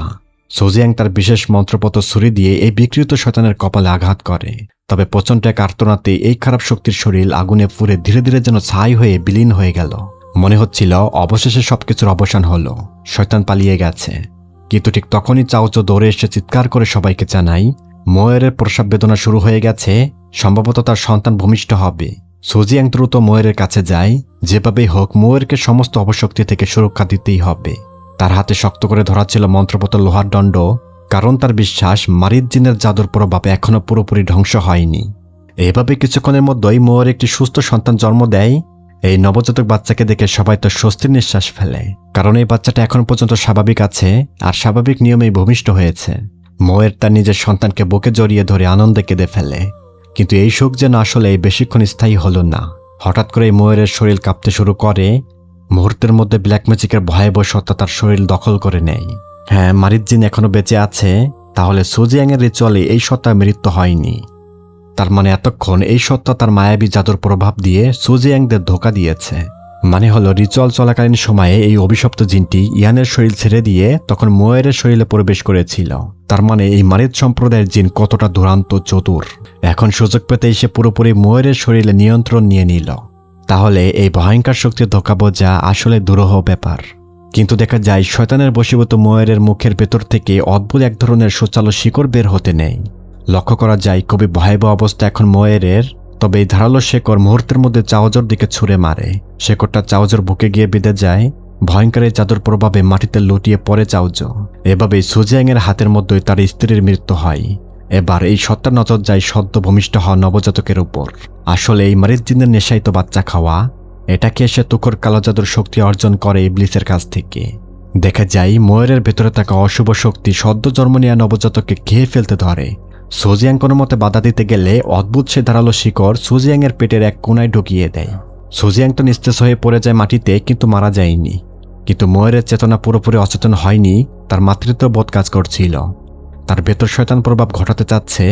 সুজিয়াং তার বিশেষ মন্ত্রপত ছুরি দিয়ে এই বিকৃত শয়তানের কপালে আঘাত করে। তবে প্রচণ্ড এক আর্তনাতে এই খারাপ শক্তির শরীর আগুনে পুড়ে ধীরে ধীরে যেন ছাই হয়ে বিলীন হয়ে গেল। মনে হচ্ছিল অবশেষে সবকিছুর অবসান হলো, শয়তান পালিয়ে গেছে। কিন্তু ঠিক তখনই চাওচো দৌড়ে এসে চিৎকার করে সবাইকে জানাই, ময়েরের প্রসব বেদনা শুরু হয়ে গেছে, সম্ভবত তার সন্তান ভূমিষ্ঠ হবে। সুজিয়াং দ্রুত ময়েরের কাছে যায়। যেভাবেই হোক ময়েরকে সমস্ত অপশক্তি থেকে সুরক্ষা দিতেই হবে। তার হাতে শক্ত করে ধরা ছিল মন্ত্রপত লোহার দণ্ড, কারণ তার বিশ্বাস মারিত জিনের জাদুর প্রভাবে এখনও পুরোপুরি ধ্বংস হয়নি। এভাবে কিছুক্ষণের মধ্যেই ময়ের একটি সুস্থ সন্তান জন্ম দেয়। এই নবজাতক বাচ্চাকে দেখে সবাই তো স্বস্তির নিঃশ্বাস ফেলে, কারণ এই বাচ্চাটা এখন পর্যন্ত স্বাভাবিক আছে আর স্বাভাবিক নিয়মেই ভূমিষ্ঠ হয়েছে। ময়ের তার নিজের সন্তানকে বুকে জড়িয়ে ধরে আনন্দে কেঁদে ফেলে। কিন্তু এই শোক যেন আসলে বেশিক্ষণ স্থায়ী হলো না। হঠাৎ করে ময়ের শরীর কাঁপতে শুরু করে। মুহূর্তের মধ্যে ব্ল্যাক ম্যাজিকের ভয়াবহ সত্তা তার শরীর দখল করে নেয়। হ্যাঁ, মারিত জিন এখনো বেঁচে আছে। তাহলে সুজিয়াংয়ের রিচুয়ালে এই সত্তার মৃত্যু হয়নি। তার মানে এতক্ষণ এই সত্তা তার মায়াবী জাদুর প্রভাব দিয়ে সুজিয়াংদের ধোঁকা দিয়েছে। মানে হলো রিচুয়াল চলাকালীন সময়ে এই অভিশপ্ত জিনটি ইয়ানের শরীর ছেড়ে দিয়ে তখন ময়ের শরীরে প্রবেশ করেছিল। তার মানে এই মারিত সম্প্রদায়ের জিন কতটা দুরান্ত চতুর। এখন সুযোগ পেতেই সে পুরোপুরি ময়ের শরীরে নিয়ন্ত্রণ নিয়ে নিল। তাহলে এই ভয়ঙ্কর শক্তির ধোঁকা বোঝা আসলে দুরূহ ব্যাপার। কিন্তু দেখা যায় শয়তানের বশীভূত ময়ের মুখের ভেতর থেকে অদ্ভুত এক ধরনের সুচালো শিকড় বের হতে নেই। লক্ষ্য করা যায় খুবই ভয়াবহ অবস্থা এখন ময়ের। তবে এই ধারালো শেকড় মুহূর্তের মধ্যে চাওজোর দিকে ছুঁড়ে মারে। শেকড়টা চাওজোর বুকে গিয়ে বেঁধে যায়। ভয়ঙ্কর এই জাদুর প্রভাবে মাটিতে লুটিয়ে পড়ে চাওজো। এভাবেই সুজিয়াংয়ের হাতের মধ্যেই তার স্ত্রীর মৃত্যু হয়। এবার এই সত্তার নজর যায় সদ্য ভূমিষ্ঠ হওয়া নবজাতকের উপর। আসলে এই মারিত জিনের নেশাই তো বাচ্চা খাওয়া। এটাকে এসে তুখোর কালো জাদুর শক্তি অর্জন করে ইবলিসের কাছ থেকে। দেখা যায় ময়ের ভেতরে থাকা অশুভ শক্তি সদ্য জন্ম নেওয়া নবজাতককে খেয়ে ফেলতে ধরে। সুজিয়াং কোনো মতে বাধা দিতে গেলে অদ্ভুত সে ধারালো শিকড় সুজিয়াংয়ের পেটের এক কোনায় ঢুকিয়ে দেয়। সুজিয়াং তো নিস্তেজ হয়ে পড়ে যায় মাটিতে, কিন্তু মারা যায়নি। কিন্তু ময়ের চেতনা পুরোপুরি অচেতন হয়নি। তার মাতৃত্ব বোধ কাজ করছিল। তার ভেতর শয়তান প্রভাব ঘটাতে চাচ্ছে।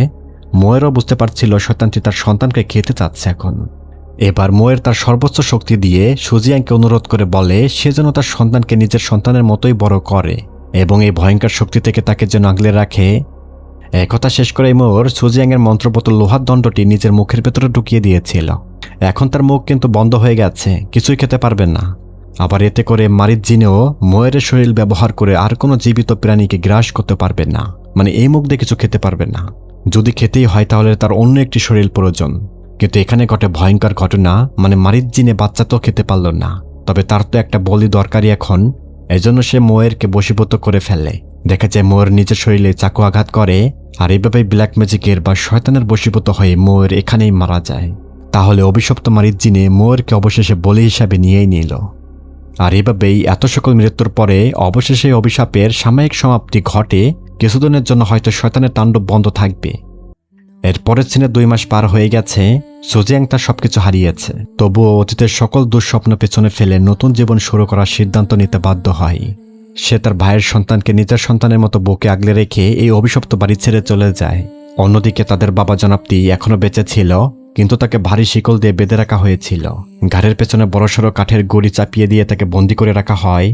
ময়েরও বুঝতে পারছিল শয়তানটি তার সন্তানকে খেতে চাচ্ছে এখন। এবার ময়ের তার সর্বোচ্চ শক্তি দিয়ে সুজিয়াংকে অনুরোধ করে বলে সে যেন তার সন্তানকে নিজের সন্তানের মতোই বড় করে এবং এই ভয়ঙ্কর শক্তি থেকে তাকে যেন আগলে রাখে। একথা শেষ করে ময়ের সুজিয়াংয়ের মন্ত্রপত লোহার দণ্ডটি নিজের মুখের ভেতরে ঢুকিয়ে দিয়েছিল। এখন তার মুখ কিন্তু বন্ধ হয়ে গেছে, কিছুই খেতে পারবে না। আবার এতে করে মারিত জিনেও ময়ের শরীর ব্যবহার করে আর কোনো জীবিত প্রাণীকে গ্রাস করতে পারবে না। মানে এই মুখ দিয়ে কিছু খেতে পারবে না। যদি খেতেই হয় তাহলে তার অন্য একটি শরীর প্রয়োজন। কিন্তু এখানে ঘটে ভয়ঙ্কর ঘটনা। মানে মারিত জিনে বাচ্চা তো খেতে পারল না, তবে তার তো একটা বলি দরকারি এখন। এজন্য সে ময়েরকে বশীভূত করে ফেলে। দেখা যায় ময়ের নিজের শরীরে চাকু আঘাত করে। আর এইভাবে ব্ল্যাক ম্যাজিকের বা শয়তানের বশীভূত হয়ে ময়ের এখানেই মারা যায়। তাহলে অভিশপ্ত মারিত জিনে ময়েরকে অবশেষে বলি হিসাবে নিয়েই নিল। আর এভাবেই এত সকল মৃত্যুর পরে অবশেষে এই অভিশাপের সাময়িক সমাপ্তি ঘটে। কিছুদিনের জন্য হয়তো শয়তানের তাণ্ডব বন্ধ থাকবে। এর পরের সিনে 2 মাস পার হয়ে গেছে। সুজিয়াং তার সবকিছু হারিয়েছে, তবুও অতীতের সকল দুঃস্বপ্ন পেছনে ফেলে নতুন জীবন শুরু করার সিদ্ধান্ত নিতে বাধ্য হয়। সে তার ভাইয়ের সন্তানকে নিজের সন্তানের মতো বুকে আগলে রেখে এই অভিশপ্ত বাড়ি ছেড়ে চলে যায়। অন্যদিকে তাদের বাবা জনাবটি এখনো বেঁচে ছিল, কিন্তু তাকে ভারী শিকল দিয়ে বেঁধে রাখা হয়েছিল। ঘাড়ের পেছনে বড়সড় কাঠের গুড়ি চাপিয়ে দিয়ে তাকে বন্দি করে রাখা হয়।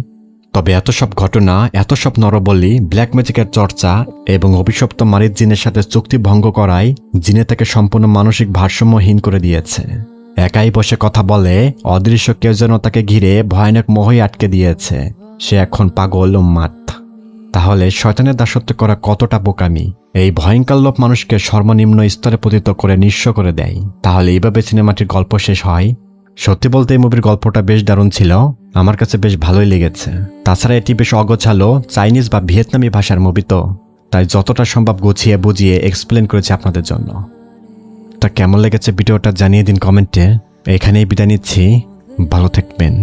তবে এত সব ঘটনা, এত সব নরবলি, ব্ল্যাক ম্যাজিকের চর্চা এবং অভিশপ্ত মারিদ জিনের সাথে চুক্তি ভঙ্গ করায় জিনে তাকে সম্পূর্ণ মানসিক ভারসাম্যহীন করে দিয়েছে। একাই বসে কথা বলে, অদৃশ্য কেউ যেন তাকে ঘিরে ভয়ানক মোহে আটকে দিয়েছে। সে এখন পাগল উন্মাদ। তাহলে শয়তানের দাসত্ব করা কতটা বোকামি! এই ভয়ঙ্কর লোভ মানুষকে সর্বনিম্ন স্তরে পতিত করে নিঃস্ব করে দেয়। তাহলে এইভাবে সিনেমাটির গল্প শেষ হয়। সত্যি বলতে এই মুভির গল্পটা বেশ দারুণ ছিল, আমার কাছে বেশ ভালোই লেগেছে। তাছাড়া এটি বেশ অগোছালো চাইনিজ বা ভিয়েতনামি ভাষার মুভি, তো তাই যতটা সম্ভব গুছিয়ে বুঝিয়ে এক্সপ্লেন করেছি আপনাদের জন্য। তা কেমন লেগেছে ভিডিওটা জানিয়ে দিন কমেন্টে। এখানেই বিদায় নিচ্ছি, ভালো থাকবেন।